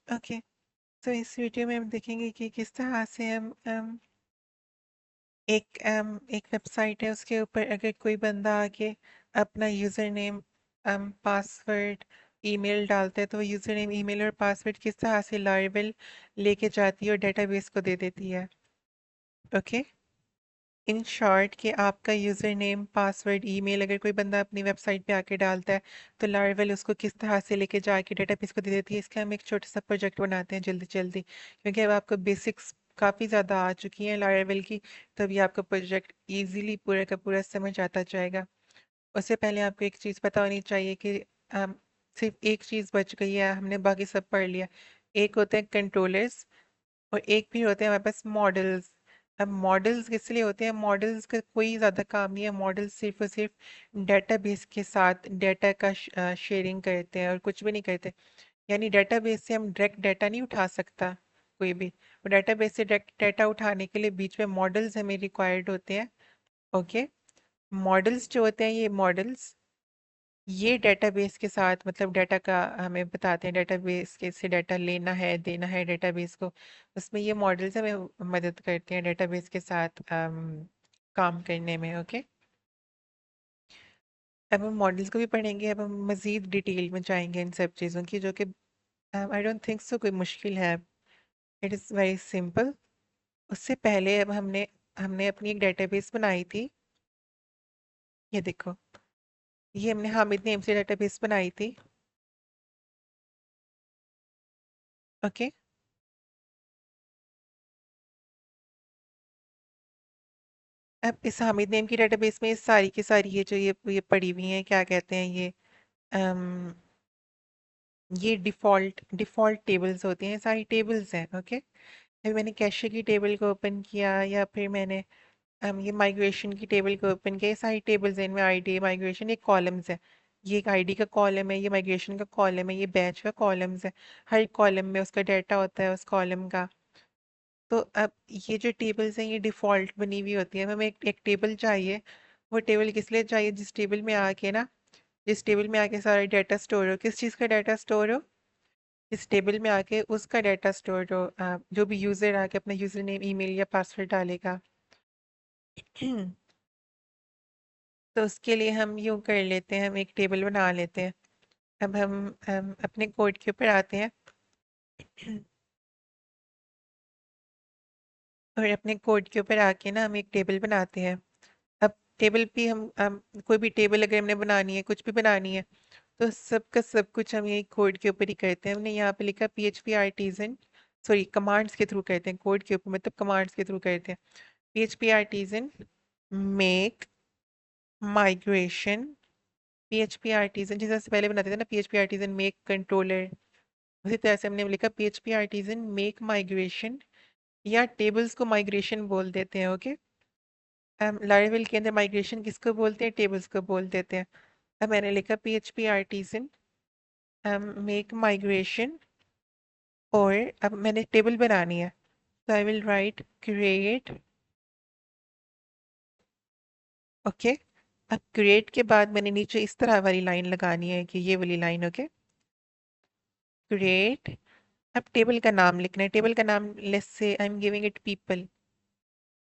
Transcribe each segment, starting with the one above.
Okay, तो इस video में हम देखेंगे कि किस तरह से हम एक वेबसाइट है उसके ऊपर अगर कोई बंदा आके अपना यूज़र नेम पासवर्ड ईमेल डालता है तो वो यूज़र नेम ईमेल और पासवर्ड किस तरह से लारेवल लेके जाती है और डेटाबेस को दे देती है। ओके, इन शॉर्ट कि आपका यूज़र नेम पासवर्ड ईमेल अगर कोई बंदा अपनी वेबसाइट पे आके डालता है तो लारेवल उसको किस तरह से लेके जाके डेटाबेस को दे देती है। इसका हम एक छोटा सा प्रोजेक्ट बनाते हैं जल्दी जल्दी, क्योंकि अब आपको बेसिक्स काफ़ी ज़्यादा आ चुकी हैं लारेवल की, तभी आपको प्रोजेक्ट इजीली पूरा का पूरा समझ आता जाएगा। उससे पहले आपको एक चीज़ पता होनी चाहिए कि अम, सिर्फ एक चीज़ बच गई है, हमने बाकी सब पढ़ लिया। एक होते हैं कंट्रोलर्स और एक भी होते हैं हमारे पास मॉडल्स। अब मॉडल्स किस लिए होते हैं? मॉडल्स का कोई ज़्यादा काम नहीं है, मॉडल्स सिर्फ और सिर्फ डेटाबेस के साथ डेटा का शेयरिंग करते हैं और कुछ भी नहीं करते। यानी डेटाबेस से हम डायरेक्ट डेटा नहीं उठा सकता कोई भी, और डेटाबेस से डायरेक्ट डेटा उठाने के लिए बीच में मॉडल्स हमें रिक्वायर्ड होते हैं। ओके, मॉडल्स जो होते हैं ये मॉडल्स ये डेटाबेस के साथ मतलब डाटा का हमें बताते हैं, डेटाबेस के से डाटा लेना है देना है डेटाबेस को। उसमें ये मॉडल्स हमें मदद करते हैं डेटाबेस के साथ काम करने में। ओके, अब हम मॉडल्स को भी पढ़ेंगे, अब हम मज़ीद डिटेल में जाएंगे इन सब चीज़ों की, जो कि आई डोंट थिंक सो कोई मुश्किल है। It is very simple. उससे पहले अब हमने हमने अपनी एक डेटाबेस बनाई थी। ये देखो, ये हमने हामिद नेम से डेटाबेस बनाई थी। ओके, अब इस हामिद नेम की डेटाबेस में ये सारी की सारी ये जो ये पड़ी हुई हैं, क्या कहते हैं ये अम, ये डिफ़ॉल्ट डिफ़ॉल्ट टेबल्स होती हैं, सारी टेबल्स हैं। ओके, अभी मैंने कैशे की टेबल को ओपन किया या फिर मैंने ये माइग्रेशन की टेबल को ओपन किया, ये सारी टेबल्स हैं, इनमें आईडी माइग्रेशन ये कॉलम्स है। ये एक आईडी का कॉलम है, ये माइग्रेशन का कॉलम है, ये बैच का कॉलम्स है। हर कॉलम में उसका डाटा होता है उस कॉलम का। तो अब ये जो टेबल्स हैं ये डिफ़ॉल्ट बनी हुई होती है। हमें एक टेबल चाहिए। वो टेबल किस लिए चाहिए? जिस टेबल में आके ना, जिस टेबल में आके सारा डाटा स्टोर हो। किस चीज़ का डाटा स्टोर हो? इस टेबल में आके उसका डाटा स्टोर हो, जो भी यूज़र आके अपना यूज़र नेम ईमेल या पासवर्ड डालेगा। तो उसके लिए हम यूँ कर लेते हैं, हम एक टेबल बना लेते हैं। अब हम अपने कोड के ऊपर आते हैं और अपने कोड के ऊपर आके ना हम एक टेबल बनाते हैं। अब टेबल भी हम कोई भी टेबल अगर हमने बनानी है, कुछ भी बनानी है, तो सबका सब कुछ हम यही कोड के ऊपर ही करते हैं। हमने यहाँ पे लिखा PHP आर्टिजन, सॉरी कमांड्स के थ्रू करते हैं, कोड के ऊपर मतलब कमांड्स के थ्रू करते हैं। PHP artisan make migration, PHP artisan जैसे से पहले बनाते थे ना, PHP आर्टिजन मेक कंट्रोलर, उसी तरह से हमने लिखा PHP आर्टिजन मेक माइग्रेशन, या टेबल्स को माइग्रेशन बोल देते हैं। ओके, लारेवल के अंदर माइग्रेशन किसको बोलते हैं? टेबल्स को बोल देते हैं। अब मैंने लिखा PHP आर्टिजन मेक माइग्रेशन, और अब मैंने टेबल बनानी है, तो I will write create. Okay, अब क्रिएट के बाद मैंने नीचे इस तरह वाली लाइन लगानी है कि ये वाली लाइन। Okay, create. अब टेबल का नाम लिखना है, टेबल का नाम let's say I am giving it people,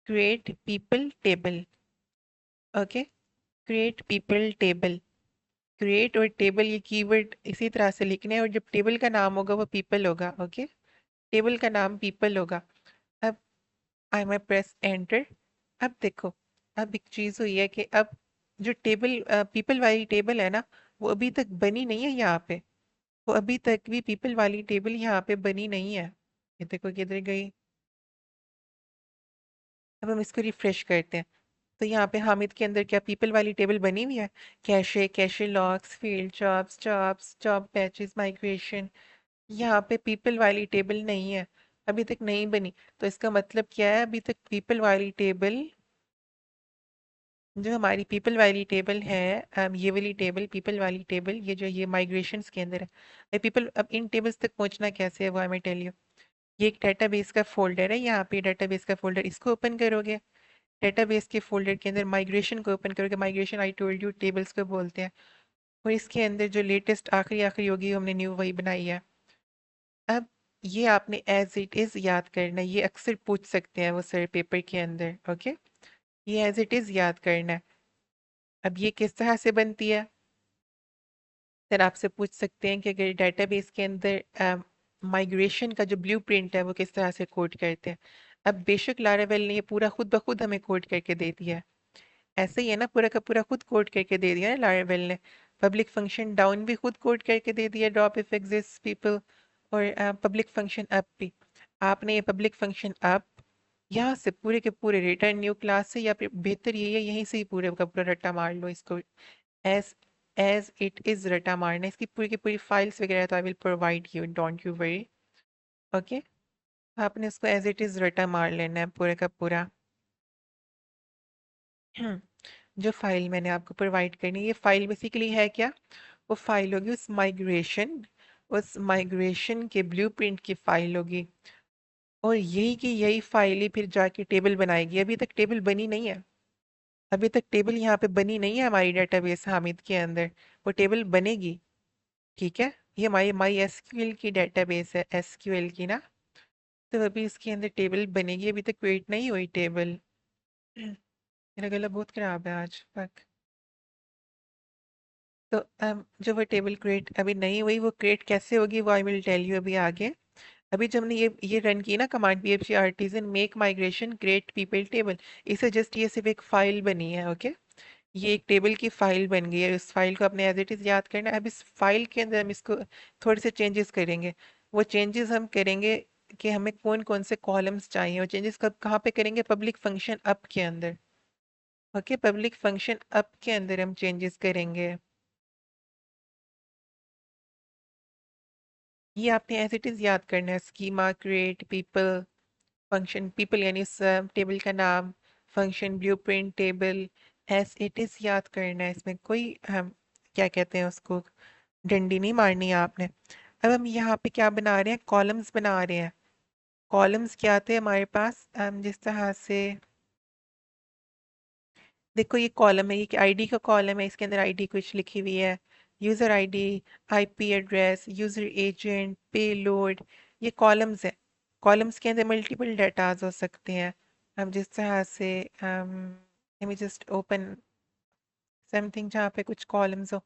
create people table. Okay, create people table. Create और टेबल ये कीवर्ड इसी तरह से लिखने हैं, और जब टेबल का नाम होगा वो पीपल होगा। ओके, टेबल का नाम पीपल होगा। अब आई मैं प्रेस एंटर। अब देखो, अब एक चीज हुई है कि अब जो टेबल पीपल वाली टेबल है ना, वो अभी तक बनी नहीं है यहाँ पे। वो अभी तक भी पीपल वाली टेबल यहाँ पे बनी नहीं है। ये देखो किधर गई। अब हम इसको रिफ्रेश करते हैं, तो यहाँ पे हामिद के अंदर क्या पीपल वाली टेबल बनी हुई है? Cache, cache logs, field jobs, jobs, job batches, migration, यहाँ पे पीपल वाली टेबल नहीं है, अभी तक नहीं बनी। तो इसका मतलब क्या है? अभी तक पीपल वाली टेबल, जो हमारी पीपल वाली टेबल है, ये वाली टेबल पीपल वाली टेबल, ये जो ये माइग्रेशंस के अंदर है पीपल। अब इन टेबल्स तक पहुंचना कैसे है वो मैं टेल यू। ये एक डेटाबेस का फोल्डर है, यहाँ पे डेटाबेस का फोल्डर, इसको ओपन करोगे, डेटाबेस के फोल्डर के अंदर माइग्रेशन को ओपन करोगे। Migration I told you tables को बोलते हैं, और इसके अंदर जो लेटेस्ट आखिरी आखिरी होगी हमने न्यू वही बनाई है। अब ये आपने एज इट इज याद करना है, ये अक्सर पूछ सकते हैं वो सर पेपर के अंदर। ओके, ये एज इट इज याद करना है। अब ये किस तरह से बनती है, सर आपसे पूछ सकते हैं कि अगर डेटाबेस के अंदर माइग्रेशन का जो ब्लूप्रिंट है वो किस तरह से कोड करते हैं। अब बेशक लारावेल ने ये पूरा खुद ब खुद हमें कोड करके दे दिया है, ऐसे ही है ना, पूरा का पूरा खुद कोड करके दे दिया है लारावेल ने। पब्लिक फंक्शन डाउन भी खुद कोड करके दे दिया, ड्रॉप इफ एग्जिस्ट पीपल, और पब्लिक फंक्शन अप भी। आपने ये पब्लिक फंक्शन अप यहाँ से पूरे के पूरे रिटर्न न्यू क्लास से, या फिर बेहतर यही है यहीं से ही पूरे का पूरा रट्टा मार लो इसको। एज एज इट इज रटा मारना, इसकी पूरी की पूरी फाइल्स वगैरह तो I will provide you, don't you worry. Okay, आपने इसको एज इट इज रटा मार लेना है पूरे का पूरा। जो फाइल मैंने आपको प्रोवाइड करनी है, ये फाइल बेसिकली है क्या, वो फाइल होगी उस माइग्रेशन के ब्लूप्रिंट की फाइल होगी। और यही की यही फाइल ही फिर जाके टेबल बनाएगी। अभी तक टेबल बनी नहीं है, अभी तक टेबल यहाँ पे बनी नहीं है हमारी डेटाबेस हामिद के अंदर, वो टेबल बनेगी। ठीक है, ये माई माई एसक्यूएल की डेटाबेस है, एसक्यूएल की ना। तो अभी इसके अंदर टेबल बनेगी, अभी तक क्रिएट नहीं हुई टेबल। मेरा गला बहुत खराब है आज तक। तो जो वो टेबल क्रिएट अभी नहीं हुई, वो क्रिएट कैसे होगी वो आई विल टेल यू अभी आगे। अभी जब हमने ये रन की ना command pfc artisan make migration create people table, इसे जस्ट ये सिर्फ एक फाइल बनी है। ओके, ये एक टेबल की फाइल बन गई है, इस फाइल को अपने एज इट इज याद करना है। अब इस फाइल के अंदर हम इसको थोड़े से चेंजेस करेंगे। वो चेंजेस हम करेंगे कि हमें कौन कौन से कॉलम्स चाहिए, वो चेंजेस कब कहाँ पे करेंगे, पब्लिक फंक्शन अप के अंदर। ओके, पब्लिक फंक्शन अप के अंदर हम चेंजेस करेंगे। ये आपने एज इट इज याद करना है, schema create people, function people यानी उस टेबल का नाम, function blueprint table, as it is याद करना है। इसमें कोई क्या कहते हैं उसको, डंडी नहीं मारनी है आपने। अब हम यहाँ पे क्या बना रहे हैं, कॉलम्स बना रहे हैं। कॉलम्स क्या थे हमारे पास, जिस तरह से देखो ये कॉलम है, ये आईडी का कॉलम है, इसके अंदर आईडी कुछ लिखी हुई है, user ID, IP address, user agent, payload, ये कॉलम्स है। कॉलम्स के अंदर मल्टीपल डाटाज हो सकते हैं। हम जिस तरह से let me just open something जहाँ पे कुछ कॉलम्स हो,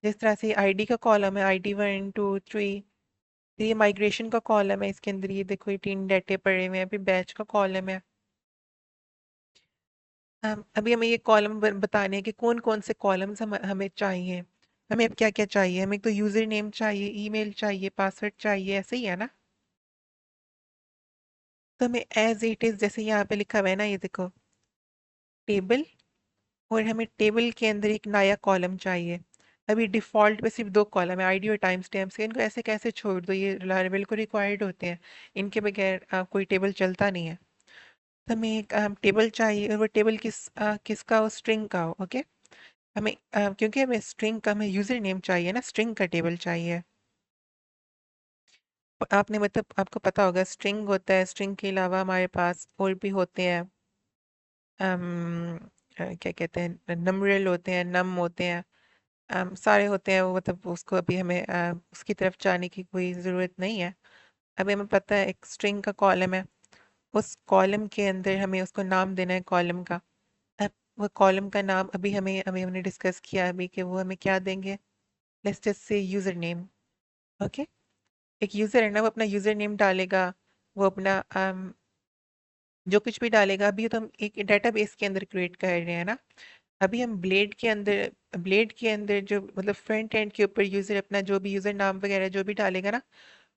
जिस तरह से आईडी का कॉलम है, आईडी 1 2 3। ये माइग्रेशन का कॉलम है, इसके अंदर ये देखो ये 3 डाटे पड़े हुए हैं। अभी बैच का कॉलम है। अभी हमें ये कॉलम बताने हैं कि कौन कौन से कॉलम्स हमें चाहिए। हमें अब क्या क्या चाहिए, हमें तो यूजर नेम चाहिए, ईमेल चाहिए, पासवर्ड चाहिए, ऐसे ही है ना। तो हमें एज इट इज जैसे यहाँ पे लिखा हुआ है ना, ये देखो टेबल, और हमें टेबल के अंदर एक नया कॉलम चाहिए। अभी डिफॉल्ट पे सिर्फ 2 कॉलम है, आईडी और टाइम स्टैम्प से, इनको ऐसे कैसे छोड़ दो, ये लारेवल को रिक्वायर्ड होते हैं, इनके बगैर कोई टेबल चलता नहीं है। तो हमें एक टेबल चाहिए, और वो टेबल किसका हो, स्ट्रिंग का हो। ओके, हमें क्योंकि हमें स्ट्रिंग का, हमें यूजर नेम चाहिए ना, स्ट्रिंग का टेबल चाहिए। आपने मतलब आपको पता होगा स्ट्रिंग होता है, स्ट्रिंग के अलावा हमारे पास और भी होते हैं, क्या कहते हैं, नंबरल होते हैं, नम होते हैं, सारे होते हैं वो, मतलब उसको अभी हमें उसकी तरफ जाने की कोई ज़रूरत नहीं है। अभी हमें पता है एक स्ट्रिंग का कॉलम है, उस कॉलम के अंदर हमें उसको नाम देना है कॉलम का। अब वो कॉलम का नाम अभी हमें अभी हमने डिस्कस किया अभी कि वो हमें क्या देंगे, लेट्स जस्ट से यूज़र नेम। ओके, एक यूज़र है ना, वो अपना यूज़र नेम डालेगा, वो अपना जो कुछ भी डालेगा। अभी तो हम एक डेटाबेस के अंदर क्रिएट कर रहे हैं ना, अभी हम ब्लेड के अंदर जो मतलब फ्रंट एंड के ऊपर यूज़र अपना जो भी यूज़र नाम वगैरह जो भी डालेगा ना,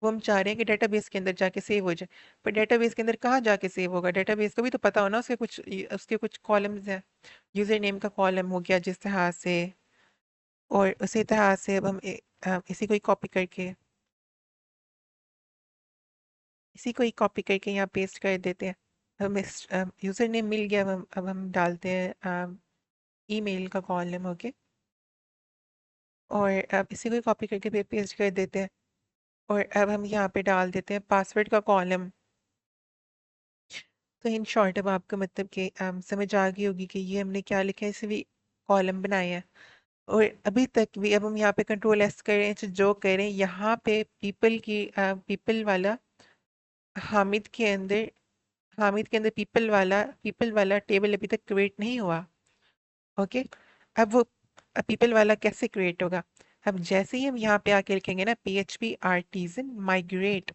वो हम चाह रहे हैं कि डेटाबेस के अंदर जाके सेव हो जाए। पर डेटाबेस के अंदर कहाँ जाके सेव होगा, डेटाबेस को भी तो पता होना उसके कुछ कॉलम्स हैं। यूज़र नेम का कॉलम हो गया जिस तरह से, और उसी तरह से अब हम इसी को ही कॉपी करके, इसी को ही कॉपी करके यहाँ पेस्ट कर देते हैं। हमें यूज़र नेम मिल गया, अब हम डालते हैं ईमेल का कॉलम। ओके, और अब इसी को ही कॉपी करके फिर पेस्ट कर देते हैं, और अब हम यहाँ पे डाल देते हैं पासवर्ड का कॉलम। तो इन शॉर्ट अब आपको मतलब कि समझ आ गई होगी कि ये हमने क्या लिखा है, इसे भी कॉलम बनाए हैं। और अभी तक भी अब हम यहाँ पे कंट्रोल एस करें, जो करें यहाँ पे पीपल वाला हामिद के अंदर पीपल वाला टेबल अभी तक क्रिएट नहीं हुआ। ओके, अब वो पीपल वाला कैसे क्रिएट होगा? अब जैसे ही हम यहाँ पे आके लिखेंगे ना PHP artisan migrate,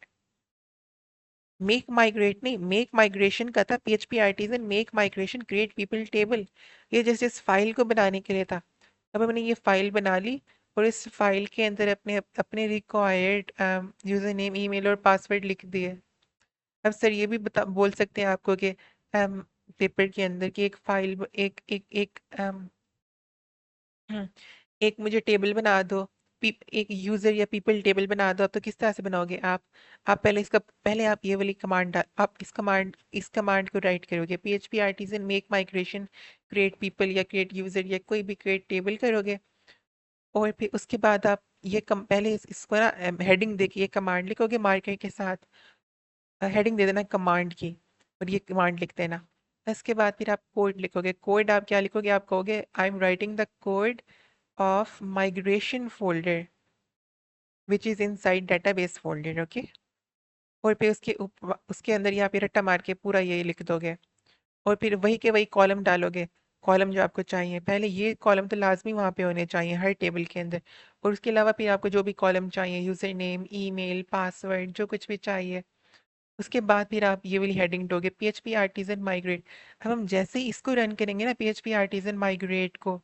make migrate नहीं, मेक माइग्रेशन का था, PHP artisan make migration create people table, ये जैसे इस फाइल को बनाने के लिए था। अब हमने ये फाइल बना ली और इस फाइल के अंदर अपने अपने रिक्वायर्ड यूजर नेम ईमेल और पासवर्ड लिख दिए। अब सर ये भी बोल सकते हैं आपको कि पेपर के अंदर की एक फाइल एक एक एक हम्म, एक मुझे टेबल बना दो, एक यूजर या पीपल टेबल बना दो। आप तो किस तरह से बनाओगे आप पहले आप ये वाली कमांड आप इस कमांड को राइट करोगे, PHP artisan make migration create people या क्रिएट यूजर या कोई भी क्रिएट टेबल करोगे। और फिर उसके बाद आप पहले इसको ना हेडिंग देखिए, कमांड लिखोगे मार्कर के साथ, हेडिंग दे देना कमांड की और ये कमांड लिख देना। इसके बाद फिर आप कोड लिखोगे। कोड आप क्या लिखोगे? आप कहोगे I am writing the code of migration folder which is inside database folder। Okay, और फिर उसके अंदर यहाँ पे रट्टा मार के पूरा ये लिख दोगे और फिर वही के वही कॉलम डालोगे, कॉलम जो आपको चाहिए। पहले ये कॉलम तो लाजमी वहाँ पे होने चाहिए हर टेबल के अंदर, और उसके अलावा फिर आपको जो भी कॉलम चाहिए, यूजर नेम ईमेल पासवर्ड जो कुछ भी चाहिए। उसके बाद फिर आप ये वाली हेडिंग दोगे PHP आर्टिजन माइग्रेट। अब हम जैसे ही इसको रन करेंगे ना PHP आर्टिजन माइग्रेट को,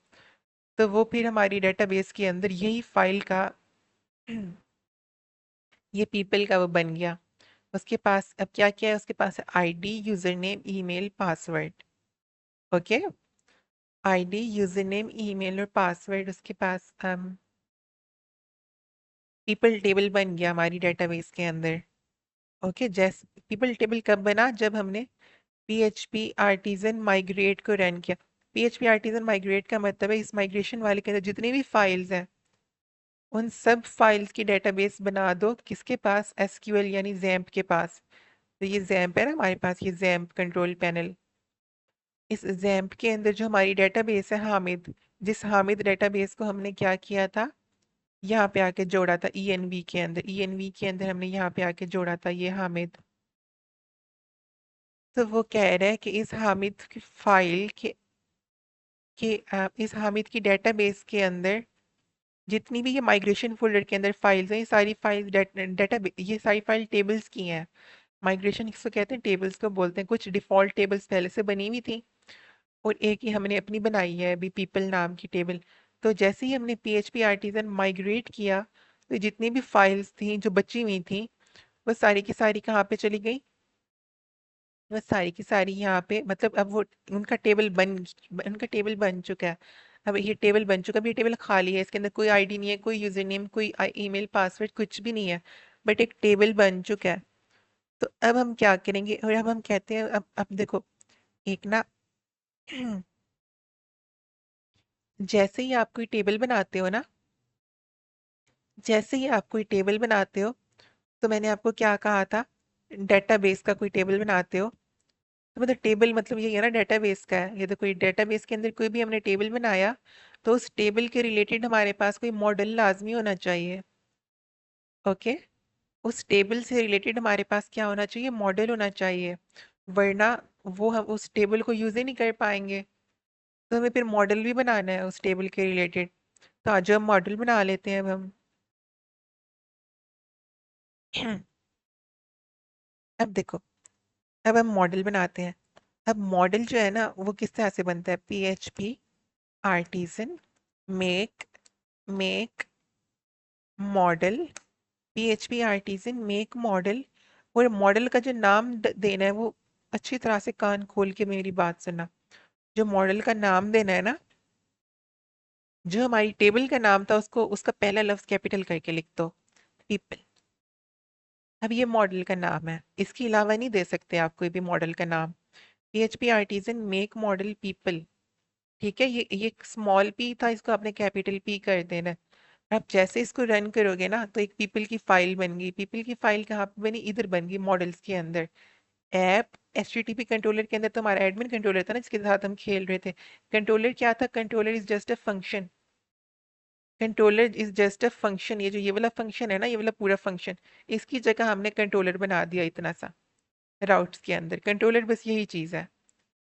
तो वो फिर हमारी डेटाबेस के अंदर यही फाइल का ये पीपल का वो बन गया। उसके पास अब क्या क्या है? उसके पास है ID user name email password. Okay, ID user name email और पासवर्ड, उसके पास पीपल टेबल बन गया हमारी डेटाबेस के अंदर। ओके, जैसे पीपल टेबल कब बना? जब हमने PHP आर्टिजन माइग्रेट को रन किया। PHP आर्टिजन माइग्रेट का मतलब है इस माइग्रेशन वाले के अंदर जितनी भी फाइल्स हैं उन सब फाइल्स की डेटाबेस बना दो। किसके पास? SQL यानी जैम्प के पास। तो ये जैम्प है ना हमारे पास, ये जैम्प कंट्रोल पैनल। इस जैम्प के अंदर जो हमारी डेटाबेस है हामिद, जिस हामिद डेटाबेस को हमने क्या किया था, यहाँ पे आके जोड़ा था ENV के अंदर, ENV के अंदर हमने यहाँ पे आके जोड़ा था ये हामिद। तो वो कह रहा है कि इस हामिद की फाइल इस हामिद की डेटाबेस के अंदर जितनी भी ये माइग्रेशन फोल्डर के अंदर फाइल्स हैं, ये सारी फाइल्स ये सारी फाइल टेबल्स की हैं। माइग्रेशन किसको कहते हैं? टेबल्स को बोलते हैं। कुछ डिफॉल्ट टेबल्स पहले से बनी हुई थी और एक ही हमने अपनी बनाई है अभी, पीपल नाम की टेबल। तो जैसे ही हमने PHP आर्टिजन माइग्रेट किया, तो जितनी भी फाइल्स थी जो बची हुई थी वो सारी की सारी कहाँ पे चली गई? वो सारी की सारी यहाँ पे, मतलब अब वो उनका टेबल बन चुका है। अब ये टेबल बन चुका है, अब ये टेबल खाली है, इसके अंदर कोई आईडी नहीं है, कोई यूजर नेम, कोई ईमेल पासवर्ड कुछ भी नहीं है, बट एक टेबल बन चुका है। तो अब हम क्या करेंगे? और अब हम कहते हैं अब देखो, एक ना जैसे ही आप कोई टेबल बनाते हो ना, जैसे ही आप कोई टेबल बनाते हो, तो मैंने आपको क्या कहा था? डेटाबेस का कोई टेबल बनाते हो, तो मतलब टेबल मतलब ये है ना डेटाबेस का है। ये तो कोई डेटाबेस के अंदर कोई भी हमने टेबल बनाया, तो उस टेबल के रिलेटेड हमारे पास कोई मॉडल लाजमी होना चाहिए। ओके, उस टेबल से रिलेटेड हमारे पास क्या होना चाहिए? मॉडल होना चाहिए, वरना वो हम उस टेबल को यूज ही नहीं कर पाएंगे। तो हमें फिर मॉडल भी बनाना है उस टेबल के रिलेटेड। तो आज हम मॉडल बना लेते हैं अब हम। अब देखो, अब हम मॉडल बनाते हैं। अब मॉडल जो है ना वो किस तरह से बनता है? PHP artisan make make model, PHP artisan make model. और मॉडल का जो नाम देना है वो अच्छी तरह से कान खोल के मेरी बात सुनना। जो मॉडल का नाम देना है ना, जो हमारी टेबल का नाम था उसको उसका पहला लफ्ज कैपिटल करके लिख दो, पीपल। अब ये मॉडल का नाम है, इसके अलावा नहीं दे सकते आप कोई भी मॉडल का नाम। PHP artisan make model people. ठीक है, ये स्मॉल p था, इसको आपने कैपिटल P कर देना है। आप जैसे इसको रन करोगे ना तो एक पीपल की फाइल बन गई। पीपल की फाइल कहाँ पे बनी? इधर बन गई, मॉडल्स के अंदर। ऐप HTTP कंट्रोलर के अंदर तो हमारा एडमिन कंट्रोलर था ना जिसके साथ हम खेल रहे थे। कंट्रोलर क्या था? Controller is just a function. Controller is just a function. ये जो ये वाला फंक्शन है ना, ये वाला पूरा फंक्शन, इसकी जगह हमने कंट्रोलर बना दिया इतना सा। राउट्स के अंदर कंट्रोलर बस यही चीज़ है।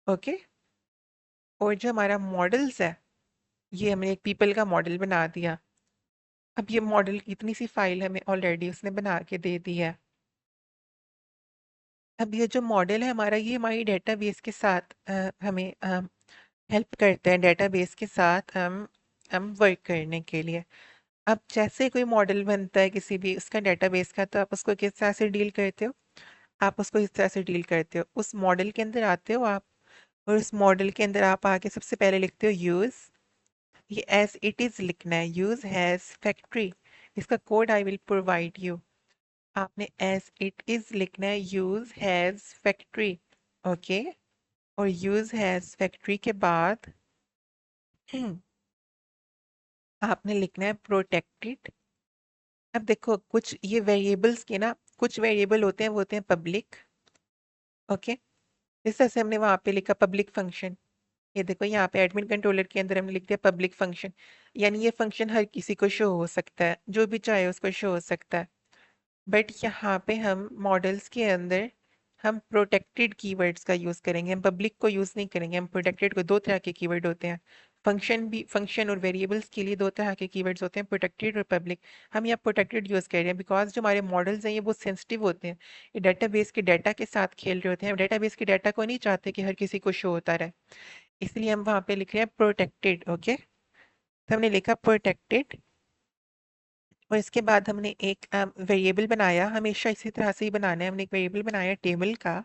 ओके। और जो हमारा मॉडल्स है, ये हमने एक पीपल का मॉडल बना दिया। अब ये मॉडल की इतनी सी फाइल हमें ऑलरेडी उसने बना के दे दी है। अब ये जो मॉडल है हमारा, ये हमारी डेटाबेस के साथ हमें हेल्प करते हैं, डेटाबेस के साथ हम वर्क करने के लिए। अब जैसे कोई मॉडल बनता है किसी भी उसका डेटाबेस का, तो आप उसको किस तरह से डील करते हो? आप उसको इस तरह से डील करते हो, उस मॉडल के अंदर आते हो आप, और उस मॉडल के अंदर आप आके सबसे पहले लिखते हो यूज़। ये एज इट इज़ लिखना है, यूज़ हैज़ फैक्ट्री। इसका code I will provide you. आपने एज इट इज़ लिखना है, यूज़ हैज़ फैक्ट्री। ओके। और यूज़ हैज़ फैक्ट्री के बाद आपने लिखना है प्रोटेक्टेड। अब देखो कुछ ये वेरिएबल्स के ना, कुछ वेरिएबल होते हैं वो होते हैं पब्लिक। ओके। इस तरह से हमने वहां पे लिखा पब्लिक फंक्शन। ये देखो यहाँ पे एडमिन कंट्रोलर के अंदर हमने लिख दिया पब्लिक फंक्शन, यानी ये फंक्शन हर किसी को शो हो सकता है, जो भी चाहे उसको शो हो सकता है। बट यहाँ पे हम मॉडल्स के अंदर हम प्रोटेक्टेड कीवर्ड्स का यूज़ करेंगे, हम पब्लिक को यूज़ नहीं करेंगे। हम प्रोटेक्टेड को, दो तरह के कीवर्ड होते हैं, फंक्शन भी, फंक्शन और वेरिएबल्स के लिए दो तरह के कीवर्ड्स होते हैं, प्रोटेक्टेड और पब्लिक। हम यहाँ प्रोटेक्टेड यूज़ कर रहे हैं बिकॉज जो हमारे मॉडल्स हैं ये बहुत सेंसिटिव होते हैं, ये डाटाबेस के डाटा के साथ खेल रहे होते हैं। हम डाटाबेस के डाटा को नहीं चाहते कि हर किसी को शो होता रहे, इसलिए हम वहाँ पे लिख रहे हैं प्रोटेक्टेड। ओके। तो हमने लिखा प्रोटेक्टेड, और इसके बाद हमने एक वेरिएबल बनाया, हमेशा इसी तरह से ही बनाना है। हमने एक वेरिएबल बनाया टेबल का,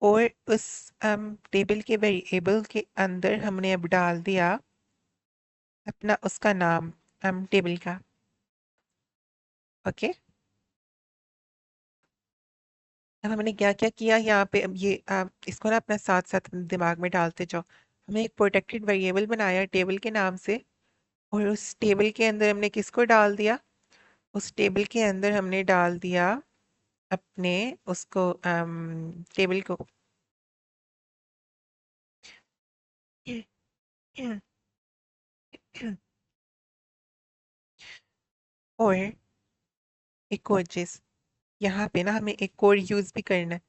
और उस टेबल के वेरिएबल के अंदर हमने अब डाल दिया अपना उसका नाम, टेबल का। ओके। अब हमने क्या क्या किया यहाँ पे, अब ये इसको ना अपना साथ साथ दिमाग में डालते जाओ। हमने एक प्रोटेक्टेड वेरिएबल बनाया टेबल के नाम से, और उस टेबल के अंदर हमने किसको डाल दिया? उस टेबल के अंदर हमने डाल दिया अपने उसको, टेबल को। और एक और चीज, यहाँ पे ना हमें एक और यूज भी करना है,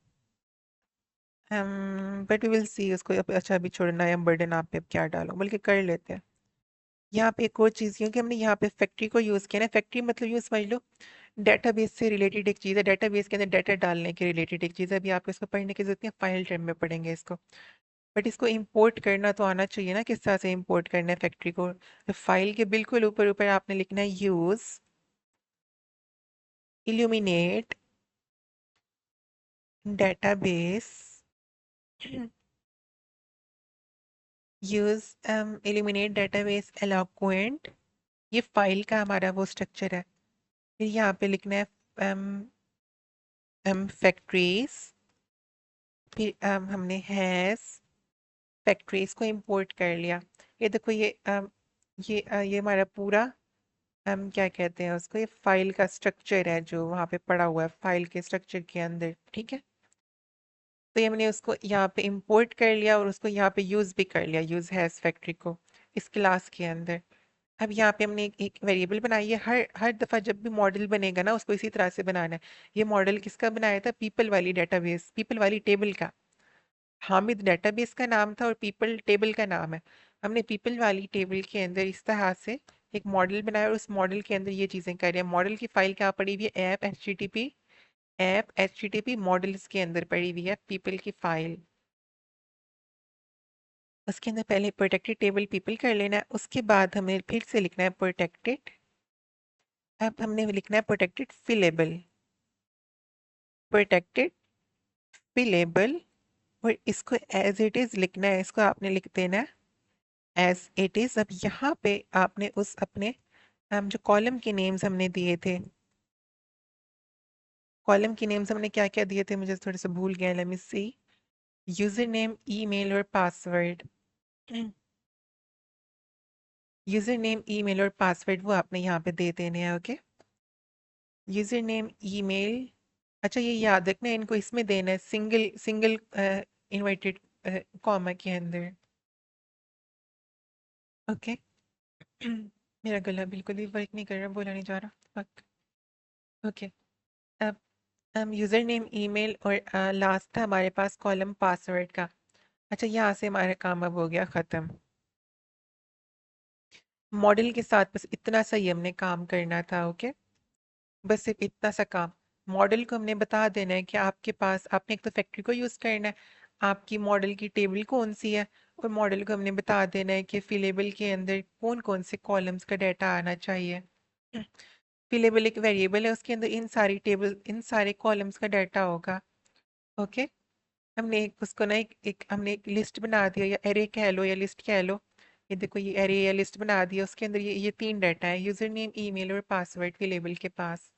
बट वी विल सी उसको अब। अच्छा अभी छोड़ना है, हम बर्डन आप पे अब क्या डालो, बल्कि कर लेते हैं। यहाँ पे एक और चीज, क्योंकि हमने यहाँ पे फैक्ट्री को यूज किया ना, फैक्ट्री मतलब यूज समझ लो डेटाबेस से रिलेटेड एक चीज़ है, डेटाबेस के अंदर डाटा डालने के रिलेटेड एक चीज़ है। अभी आपको इसको पढ़ने की जरूरत नहीं है, फाइनल टर्म में पढ़ेंगे इसको। बट इसको इंपोर्ट करना तो आना चाहिए ना, किस तरह से इंपोर्ट करना है फैक्ट्री को। तो फाइल के बिल्कुल ऊपर ऊपर आपने लिखना है use illuminate database, use illuminate database eloquent. ये फाइल का हमारा वो स्ट्रक्चर है। फिर यहाँ पे लिखना है फैक्ट्रीज। फिर हमने हैज फैक्ट्रीज को इंपोर्ट कर लिया। ये देखो ये ये हमारा पूरा, हम क्या कहते हैं उसको, ये फाइल का स्ट्रक्चर है जो वहाँ पे पड़ा हुआ है फाइल के स्ट्रक्चर के अंदर। ठीक है। तो ये हमने उसको यहाँ पे इंपोर्ट कर लिया, और उसको यहाँ पे यूज़ भी कर लिया, यूज़ हैज़ फैक्ट्री को इस क्लास के अंदर। अब यहाँ पे हमने एक वेरिएबल बनाई है, हर हर दफ़ा जब भी मॉडल बनेगा ना उसको इसी तरह से बनाना है। ये मॉडल किसका बनाया था? पीपल वाली डेटाबेस, पीपल वाली टेबल का। हामिद डेटाबेस का नाम था और पीपल टेबल का नाम है। हमने पीपल वाली टेबल के अंदर इस तरह से एक मॉडल बनाया, और उस मॉडल के अंदर ये चीज़ें कर रहे हैं। मॉडल की फाइल क्या पड़ी हुई है? App H T T P models के अंदर पड़ी हुई है पीपल की फाइल। उसके अंदर पहले प्रोटेक्टेड टेबल पीपल कर लेना है, उसके बाद हमें फिर से लिखना है प्रोटेक्टेड। अब हमने लिखना है प्रोटेक्टेड फिलेबल, प्रोटेक्टेड फिलेबल। और इसको एज इट इज लिखना है, इसको आपने लिख देना है एज इट इज। अब यहाँ पे आपने उस अपने, हम जो कॉलम के नेम्स हमने दिए थे, कॉलम के नेम्स हमने क्या क्या दिए थे, मुझे थोड़ा सा भूल गया, लेट मी सी। यूजर नेम, ईमेल और पासवर्ड। यूजर नेम, ईमेल और पासवर्ड वो आपने यहाँ पे दे देने हैं। ओके। User name, email. अच्छा ये याद रखना है, इनको इसमें देना है, सिंगल सिंगल इन्वर्टेड कॉमा के अंदर। ओके। मेरा गला बिल्कुल भी वर्क नहीं कर रहा, बोला नहीं जा रहा। ओके। यूज़र नेम ईमेल और लास्ट था हमारे पास कॉलम पासवर्ड का। अच्छा, यहाँ से हमारा काम अब हो गया ख़त्म। मॉडल के साथ बस इतना सा ही हमने काम करना था। ओके, बस सिर्फ इतना सा काम। मॉडल को हमने बता देना है कि आपके पास आपने एक तो फैक्ट्री को यूज़ करना है, आपकी मॉडल की टेबल कौन सी है, और मॉडल को हमने बता देना है कि फिलेबल के अंदर कौन कौन से कॉलम्स का डाटा आना चाहिए। फिलेबल एक वेरिएबल है, उसके अंदर इन सारी टेबल इन सारे कॉलम्स का डाटा होगा। ओके, हमने उसको ना हमने एक लिस्ट बना दिया, या एरे कह लो या लिस्ट कह लो। ये देखो, ये एरे या लिस्ट बना दिया, उसके अंदर ये तीन डाटा है, यूजर नेम ईमेल और पासवर्ड फिलेबल के पास।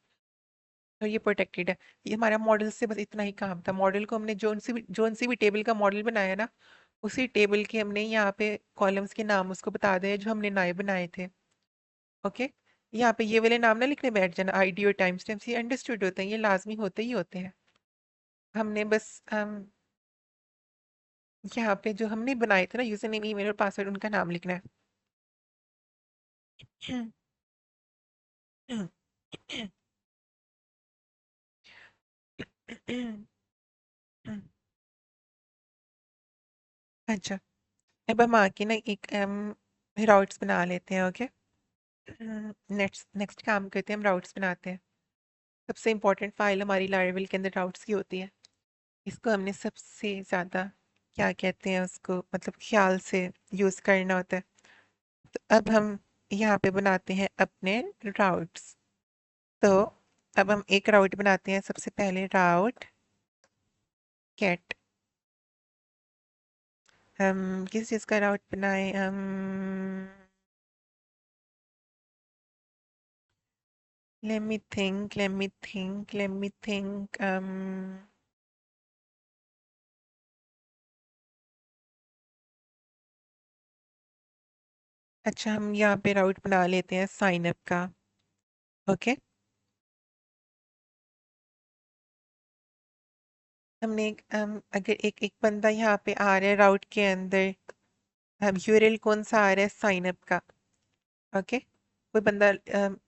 और ये प्रोटेक्टेड है। ये हमारा मॉडल से बस इतना ही काम था। मॉडल को हमने जोन सी भी टेबल का मॉडल बनाया ना, उसी टेबल के हमने यहाँ पे कॉलम्स के नाम उसको बता दिए जो हमने नए बनाए थे। ओके, यहाँ पे ये वाले नाम ना लिखने बैठ जाना, आईडी और टाइम स्टैम्प, ये अंडरस्टूड होते हैं, ये लाजमी होते ही होते हैं। हमने बस यहाँ पे जो हमने बनाए थे ना यूजर नेम ईमेल और पासवर्ड, उनका नाम लिखना है। अच्छा, अब हम आके ना एक राउट्स बना लेते हैं। ओके, नेक्स्ट नेक्स्ट काम करते हैं, हम राउट्स बनाते हैं। सबसे इंपॉर्टेंट फाइल हमारी लारावेल के अंदर राउट्स की होती है। इसको हमने सबसे ज़्यादा क्या कहते हैं उसको, मतलब ख्याल से यूज़ करना होता है। तो अब हम यहाँ पे बनाते हैं अपने राउट्स। तो अब हम एक राउट बनाते हैं, सबसे पहले राउट कैट। हम किस चीज़ का राउट बनाए, हम let me think अच्छा, हम यहाँ पे राउट बना लेते हैं साइन अप का। ओके, हमने अगर एक एक बंदा यहाँ पे आ रहा है राउट के अंदर, हम यूआरएल कौन सा आ रहा है, साइन अप का। ओके, कोई बंदा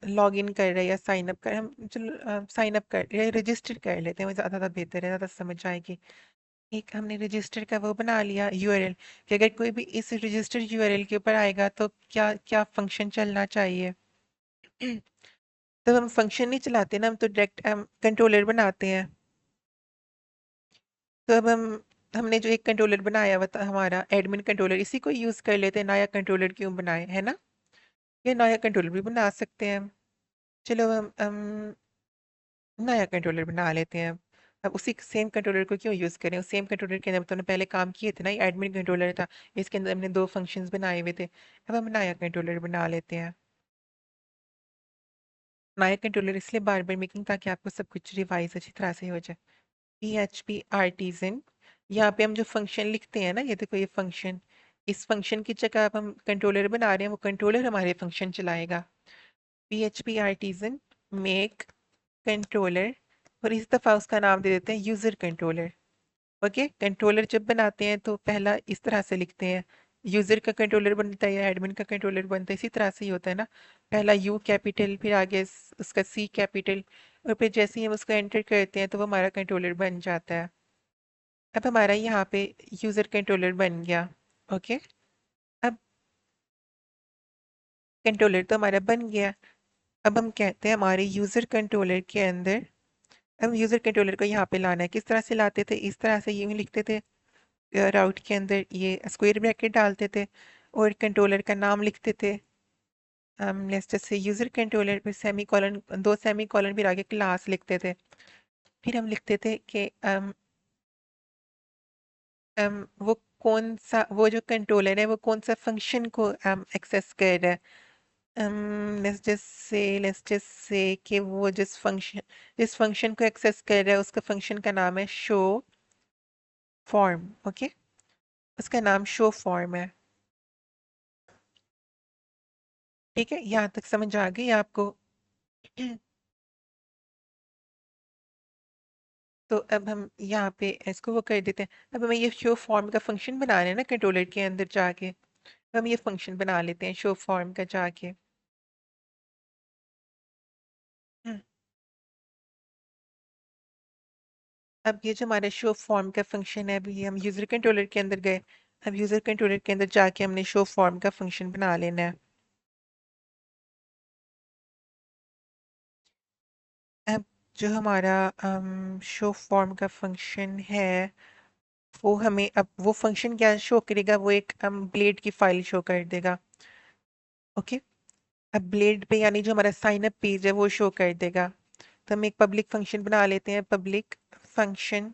लॉग इन कर रहा है या साइन अप कर, हम चलो साइन अप कर या रजिस्टर कर लेते हैं, वो ज़्यादा बेहतर है, ज़्यादा समझ आएगी। एक हमने रजिस्टर का वो बना लिया यूआरएल, कि अगर कोई भी इस रजिस्टर यूआरएल के ऊपर आएगा तो क्या क्या फंक्शन चलना चाहिए। तब हम फंक्शन नहीं चलाते ना, हम तो डायरेक्ट कंट्रोलर बनाते हैं। तो अब हमने जो एक कंट्रोलर बनाया हुआ था हमारा एडमिन कंट्रोलर, इसी को यूज़ कर लेते हैं। नया कंट्रोलर क्यों बनाए, है ना, ये नया कंट्रोलर भी बना सकते हैं हम। चलो हम नया कंट्रोलर बना लेते हैं। अब उसी सेम कंट्रोलर को क्यों यूज़ करें, उस सेम कंट्रोलर के अंदर तो हमने पहले काम किए थे ना, ये एडमिन कंट्रोलर था, इसके अंदर हमने दो फंक्शंस बनाए हुए थे। अब हम नया कंट्रोलर बना लेते हैं। नया कंट्रोलर इसलिए बार बार मेकिंग, ताकि आपको सब कुछ रिवाइज अच्छी तरह से हो जाए। PHP आर्टिजन, यहाँ पे हम जो फंक्शन लिखते हैं ना, ये देखो ये फंक्शन, इस फंक्शन की जगह अब हम कंट्रोलर बना रहे हैं, वो कंट्रोलर हमारे फंक्शन चलाएगा। PHP आर्टिजन मेक कंट्रोलर, और इस दफ़ा उसका नाम दे देते हैं यूज़र कंट्रोलर। ओके, कंट्रोलर जब बनाते हैं तो पहला इस तरह से लिखते हैं, यूज़र का कंट्रोलर बनता है या एडमिन का कंट्रोलर बनता है, इसी तरह से ही होता है ना। पहला यू कैपिटल, फिर आगे उसका सी कैपिटल, और फिर जैसे ही हम उसको एंटर करते हैं तो वो हमारा कंट्रोलर बन जाता है। अब हमारा यहाँ पे यूज़र कंट्रोलर बन गया। ओके, अब कंट्रोलर तो हमारा बन गया। अब हम कहते हैं हमारे यूज़र कंट्रोलर के अंदर, हम यूज़र कंट्रोलर को यहाँ पे लाना है। किस तरह से लाते थे, इस तरह से यूँ ही लिखते थे, राउट के अंदर ये स्क्वायर ब्रैकेट डालते थे और कंट्रोलर का नाम लिखते थे। लेट्स जस्ट से यूज़र कंट्रोलर, फिर सेमी कॉलन, दो सेमी कॉलन, फिर आगे क्लास लिखते थे। फिर हम लिखते थे कि वो कौन सा, वो जो कंट्रोलर है वो कौन सा फंक्शन को एक्सेस कर रहा है। लेट्स जस्ट से कि वो जिस फंक्शन को एक्सेस कर रहा है उसका फंक्शन का नाम है शो फॉर्म। ओके, उसका नाम शो फॉर्म है। ठीक है, यहाँ तक समझ आ गई आपको। तो अब हम यहाँ पे इसको वो कर देते हैं। अब हमें ये शो फॉर्म का फंक्शन बनाना है ना कंट्रोलर के अंदर जाके, तो हम ये फंक्शन बना लेते हैं शो फॉर्म का जाके। हम्म, अब ये जो हमारे शो फॉर्म का फंक्शन है, अभी हम यूजर कंट्रोलर के अंदर गए। अब यूजर कंट्रोलर के अंदर जाके हमने शो फॉर्म का फंक्शन बना लेना है। अब जो हमारा शो फॉर्म का फंक्शन है, वो हमें अब वो फंक्शन क्या शो करेगा, वो एक ब्लेड की फाइल शो कर देगा। ओके। अब ब्लेड पे यानी जो हमारा साइन अप पेज है वो शो कर देगा। तो हम एक पब्लिक फंक्शन बना लेते हैं, public function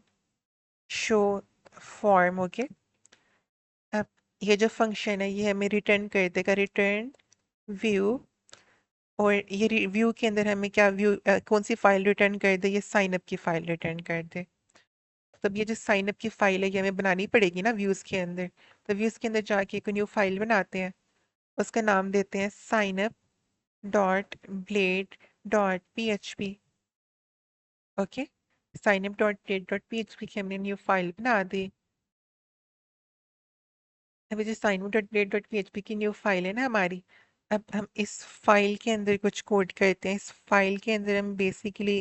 show form. Okay. अब ये जो फंक्शन है ये हमें रिटर्न कर देगा, रिटर्न व्यू। और ये व्यू के अंदर हमें क्या व्यू कौन सी फाइल रिटर्न कर दे, ये साइन अप की फाइल रिटर्न कर दे। तब ये जो साइन अप की फाइल है ये हमें बनानी पड़ेगी ना व्यूज के अंदर। तो व्यूज के अंदर जाके एक न्यू फाइल बनाते हैं, उसका नाम देते हैं sign up dot blade dot P. Okay. Sign up dot blade dot P की हमने न्यू फाइल बना दी। अभी जो sign up dot blade dot P की न्यू फाइल है ना हमारी, अब हम इस फाइल के अंदर कुछ कोड करते हैं। इस फाइल के अंदर हम बेसिकली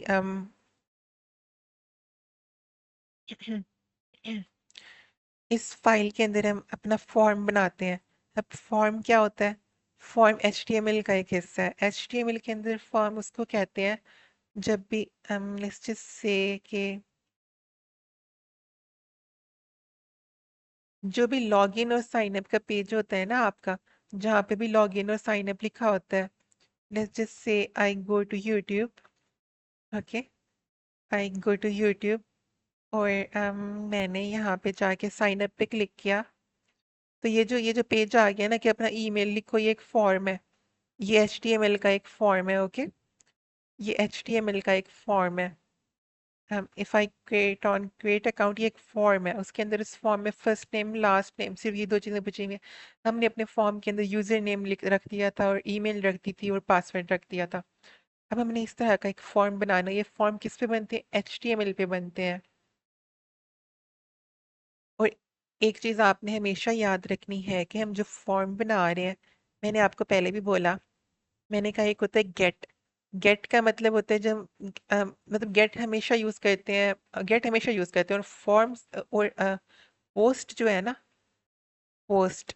इस फाइल के अंदर हम अपना फॉर्म बनाते हैं। अब फॉर्म क्या होता है? फॉर्म HTML का एक हिस्सा है। HTML के अंदर फॉर्म उसको कहते हैं जब भी लेट्स जस्ट से कि जो भी लॉगिन और साइन अप का पेज होता है ना आपका, जहाँ पे भी लॉगिन और साइन अप लिखा होता है, let's just say I go to YouTube. Okay. I go to YouTube और मैंने यहाँ पे जाके साइन अप पे क्लिक किया। तो ये जो पेज आ गया ना कि अपना ईमेल लिखो, ये एक फॉर्म है। ये HTML का एक फॉर्म है। ओके। ये HTML का एक फॉर्म है। इफ आई क्रिएट अकाउंट, ये एक फॉर्म है। उसके अंदर इस फॉर्म में फर्स्ट नेम लास्ट नेम सिर्फ ये दो चीजें बची हुई हैं। हमने अपने फॉर्म के अंदर यूजर नेम लिख रख दिया था और ईमेल रख दी थी और पासवर्ड रख दिया था। अब हमने इस तरह का एक फॉर्म बनाना है। ये फॉर्म किस पे बनते हैं? HTML पे बनते हैं। और एक चीज आपने हमेशा याद रखनी है कि हम जो फॉर्म बना रहे हैं, मैंने आपको पहले भी बोला, मैंने कहा एक होता है गेट। गेट का मतलब होता है जब मतलब गेट हमेशा यूज करते हैं, गेट हमेशा यूज करते हैं। और फॉर्म्स और पोस्ट जो है ना, पोस्ट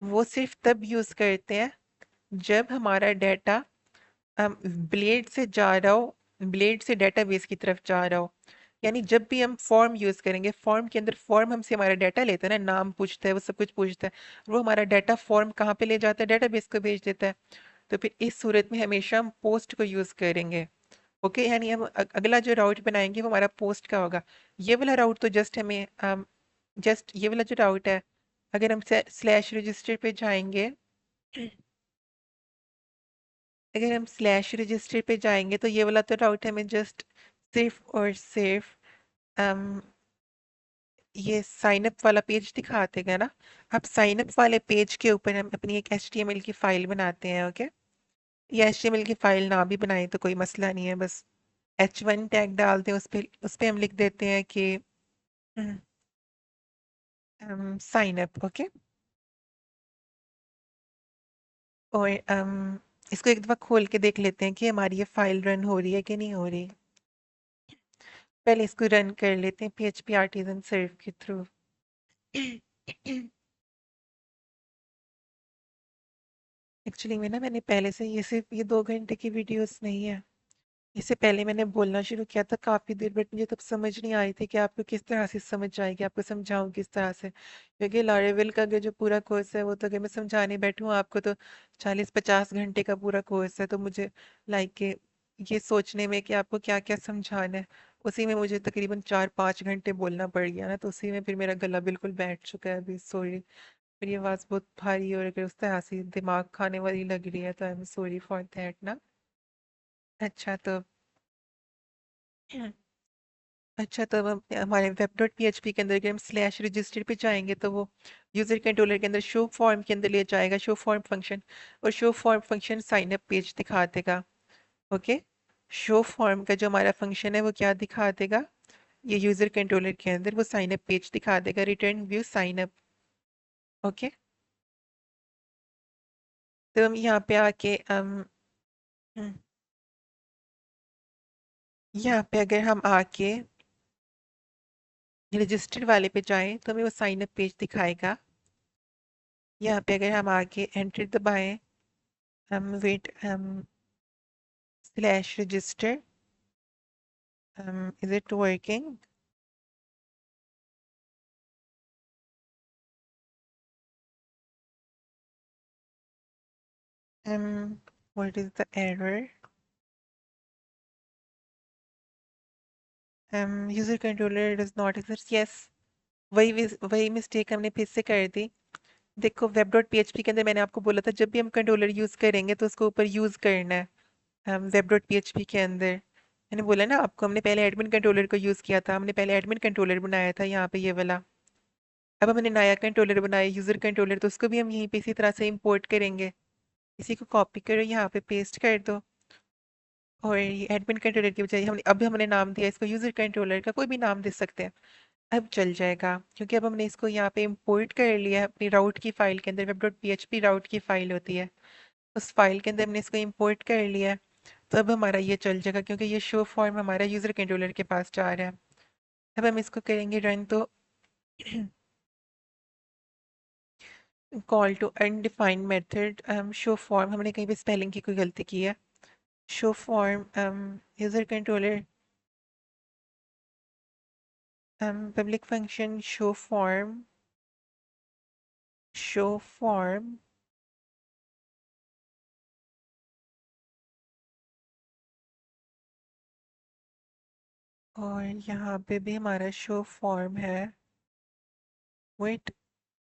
वो सिर्फ तब यूज करते हैं जब हमारा डाटा ब्लेड से जा रहा हो, ब्लेड से डेटाबेस की तरफ जा रहा हो। यानी जब भी हम फॉर्म यूज करेंगे, फॉर्म के अंदर फॉर्म हमसे हमारा डाटा लेता है ना, नाम पूछता है, वो सब कुछ पूछता है। वो हमारा डाटा फॉर्म कहाँ पे ले जाता है? डेटाबेस को भेज देता है। तो फिर इस सूरत में हमेशा हम पोस्ट को यूज करेंगे। ओके। यानी हम अगला जो राउट बनाएंगे वो हमारा पोस्ट का होगा। ये वाला राउट तो जस्ट हमें जस्ट ये वाला जो राउट है, अगर हम स्लैश रजिस्टर पे जाएंगे, अगर हम स्लैश रजिस्टर पे जाएंगे तो ये वाला तो राउट हमें जस्ट सिर्फ और सिर्फ अम, ये साइन अप वाला पेज दिखा देगा ना। अब साइन अप वाले पेज के ऊपर हम अपनी एक HTML की फाइल बनाते हैं। ओके। ये HTML की फाइल ना भी बनाए तो कोई मसला नहीं है, बस H1 टैग डालते हैं उस पे हम लिख देते हैं कि साइन अप। ओके। और इसको एक दफा खोल के देख लेते हैं कि हमारी ये फाइल रन हो रही है कि नहीं हो रही। पहले इसको रन कर लेते हैं PHP आर्टिजन सर्व के थ्रू। एक्चुअली में ना मैंने पहले से ये सिर्फ ये 2 घंटे की वीडियोस नहीं है। इससे पहले मैंने बोलना शुरू किया था काफी देर, बट मुझे तब समझ नहीं आई थी कि आपको किस तरह से समझ आएगी, आपको समझाऊं किस तरह से। क्योंकि लारेविल का जो पूरा कोर्स है वो तो अगर मैं समझाने बैठूं आपको तो 40-50 घंटे का पूरा कोर्स है। तो मुझे लाइक के ये सोचने में कि आपको क्या क्या समझाना है, उसी में मुझे तकरीबन 4-5 घंटे बोलना पड़ गया ना। तो उसी में फिर मेरा गला बिल्कुल बैठ चुका है अभी, सॉरी। मेरी आवाज़ बहुत भारी और अगर उस तरह से दिमाग खाने वाली लग रही है तो I am sorry for that ना। अच्छा तो अच्छा तो अब हमारे वेब डॉट PHP के अंदर अगर हम स्लैश रजिस्टर पे जाएंगे तो वो यूजर कंट्रोलर के अंदर शो फॉर्म के अंदर ले जाएगा, शो फॉर्म फंक्शन। और show form function sine up page दिखा देगा। ओके। शो फॉर्म का जो हमारा फंक्शन है वो क्या दिखा देगा? ये यूजर कंट्रोलर के अंदर वो साइन अप पेज दिखा देगा, return view sign up. Okay. तो हम यहाँ पे आके हम्म, यहाँ पे अगर हम आके रजिस्टर वाले पे जाएं तो हमें वो साइन अप पेज दिखाएगा। यहाँ पे अगर हम आगे एंटर दबाएं, हम wait slash register, is it working? What is the error? User controller does not exist. Yes, वही मिस्टेक हमने फिर से कर दी। देखो वेब डॉट पी के अंदर मैंने आपको बोला था जब भी हम कंट्रोलर यूज करेंगे तो उसको ऊपर यूज करना है। हम वेब डॉट पी के अंदर मैंने बोला ना आपको, हमने पहले एडमिन कंट्रोलर को यूज किया था, हमने पहले एडमिन कंट्रोलर बनाया था यहाँ पे ये वाला। अब हमने नया कंट्रोलर बनाया यूजर कंट्रोलर, तो उसको भी हम यहीं पे इसी तरह से इंपोर्ट करेंगे। इसी को कॉपी करो, यहाँ पे पेस्ट कर दो, और ये एडमिन कंट्रोलर की बजाय हमने नाम दिया इसको यूजर कंट्रोलर का, कोई भी नाम दे सकते हैं। अब चल जाएगा क्योंकि अब हमने इसको यहाँ पे इंपोर्ट कर लिया है अपनी राउट की फाइल के अंदर। वेब डॉट पी राउट की फाइल होती है, उस फाइल के अंदर हमने इसको इंपोर्ट कर लिया है। तो अब हमारा ये चल जाएगा क्योंकि ये शो फॉर्म हमारा यूजर कंट्रोलर के पास जा रहा है। अब हम इसको करेंगे रन, तो call to undefined method show form, हमने कहीं पे स्पेलिंग की कोई गलती की है। Show form user controller public function show form, और यहाँ पे भी हमारा शो फॉर्म है। Wait,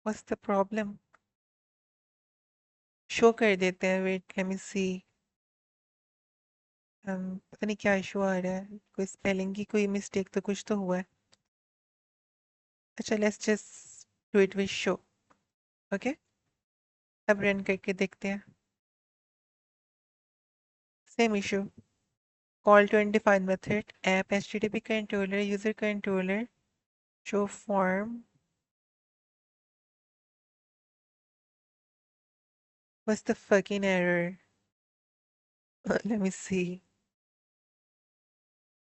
what's the problem? Show कर देते हैं, वेट लेट मी सी। पता नहीं क्या इशू आ रहा है, कोई स्पेलिंग की कोई मिस्टेक तो कुछ तो हुआ है। अच्छा, let's just do it with show. Okay, अब रन करके देखते हैं। Same issue, call to undefined method app HTTP controller user controller show form. What's the fucking error? Let me see.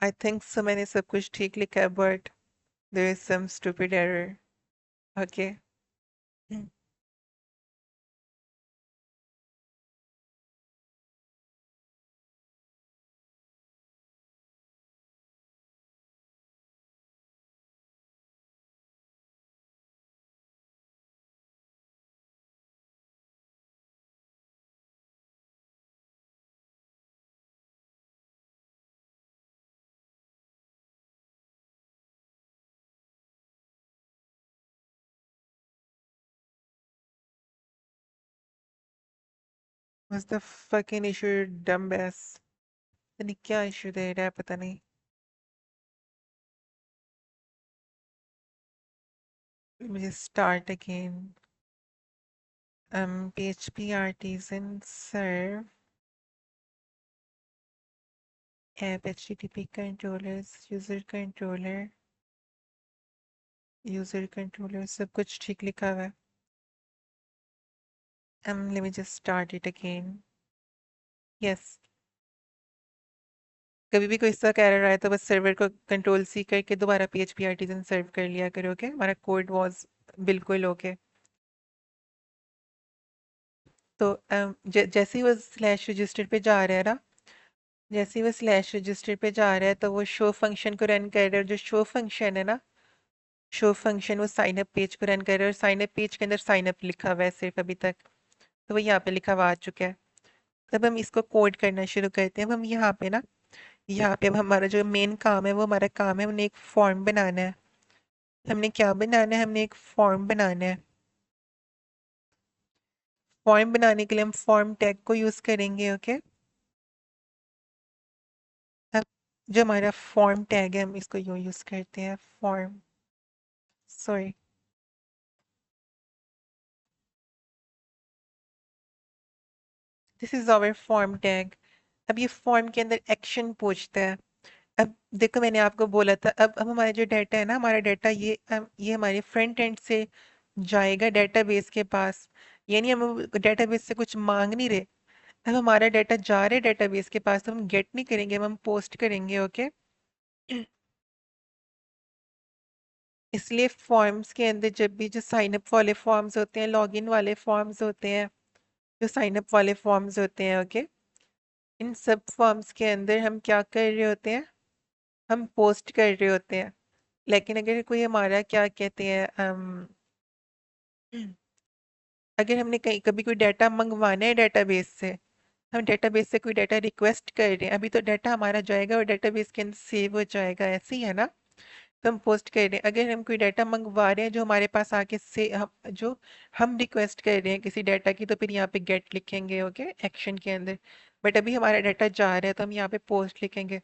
I think so मैंने सब कुछ ठीक लिखा है, but there is some stupid error. Okay, what's the fucking issue dumbass? पता नहीं क्या issue दे रहा है, पता नहीं। मुझे start again. PHP artisan serve app HTTP controller सब कुछ ठीक लिखा हुआ है। Let me just start it again. Yes, कभी भी कोई इसका एरर आए तो बस सर्वर को कंट्रोल सी करके दोबारा PHP artisan सर्व कर लिया करो। ओके, हमारा कोड वाज बिल्कुल ओके। तो जैसे ही वो स्लैश रजिस्टर पे जा रहा है ना, जैसे ही वो स्लैश रजिस्टर पे जा रहा है तो वो शो फंक्शन को रन कर रहा है। जो शो फंक्शन है ना, शो फंक्शन वो साइन अप पेज को रन कर रहा है, और साइन अप पेज के अंदर साइन अप लिखा हुआ है सिर्फ अभी तक। तो वो यहाँ पे लिखा हुआ आ चुका है। तब हम इसको कोड करना शुरू करते हैं। अब हम यहाँ पे ना, यहाँ पे अब हमारा जो मेन काम है वो हमारा काम है, हमने एक फॉर्म बनाना है। हमने क्या बनाना है? हमने एक फॉर्म बनाना है। फॉर्म बनाने के लिए हम फॉर्म टैग को यूज करेंगे। ओके, अब जो हमारा फॉर्म टैग है हम इसको यूं यूज करते हैं, form, sorry, this is our form tag. अब ये फॉर्म के अंदर एक्शन पूछता है। अब देखो मैंने आपको बोला था, अब हमारा जो डाटा है ना, हमारा डाटा ये हमारे फ्रंट एंड से जाएगा डेटाबेस के पास। यानी हम डेटाबेस से कुछ मांग नहीं रहे। अब हमारा डाटा जा रहा है डेटाबेस के पास, तो हम गेट नहीं करेंगे, हम पोस्ट करेंगे। ओके, इसलिए फॉर्म्स के अंदर जब भी जो साइन अप वाले फॉर्म्स होते हैं, लॉगिन वाले फॉर्म्स होते हैं, जो साइन अप वाले फॉर्म्स होते हैं, ओके, इन सब फॉर्म्स के अंदर हम क्या कर रहे होते हैं, हम पोस्ट कर रहे होते हैं। लेकिन अगर कोई हमारा क्या कहते हैं अगर हमने कहीं कभी कोई डाटा मंगवाना है डेटाबेस से, हम डेटाबेस से कोई डाटा रिक्वेस्ट कर रहे हैं, अभी तो डाटा हमारा जाएगा और डेटाबेस के अंदर सेव हो जाएगा, ऐसे ही है ना। तो हम पोस्ट कर रहे हैं, अगर हम कोई डाटा मंगवा रहे हैं जो हमारे पास आके से हम जो हम रिक्वेस्ट कर रहे हैं किसी डाटा की, तो फिर यहाँ पे गेट लिखेंगे, ओके, एक्शन के अंदर। बट अभी हमारा डाटा जा रहा है तो हम यहाँ पे पोस्ट लिखेंगे।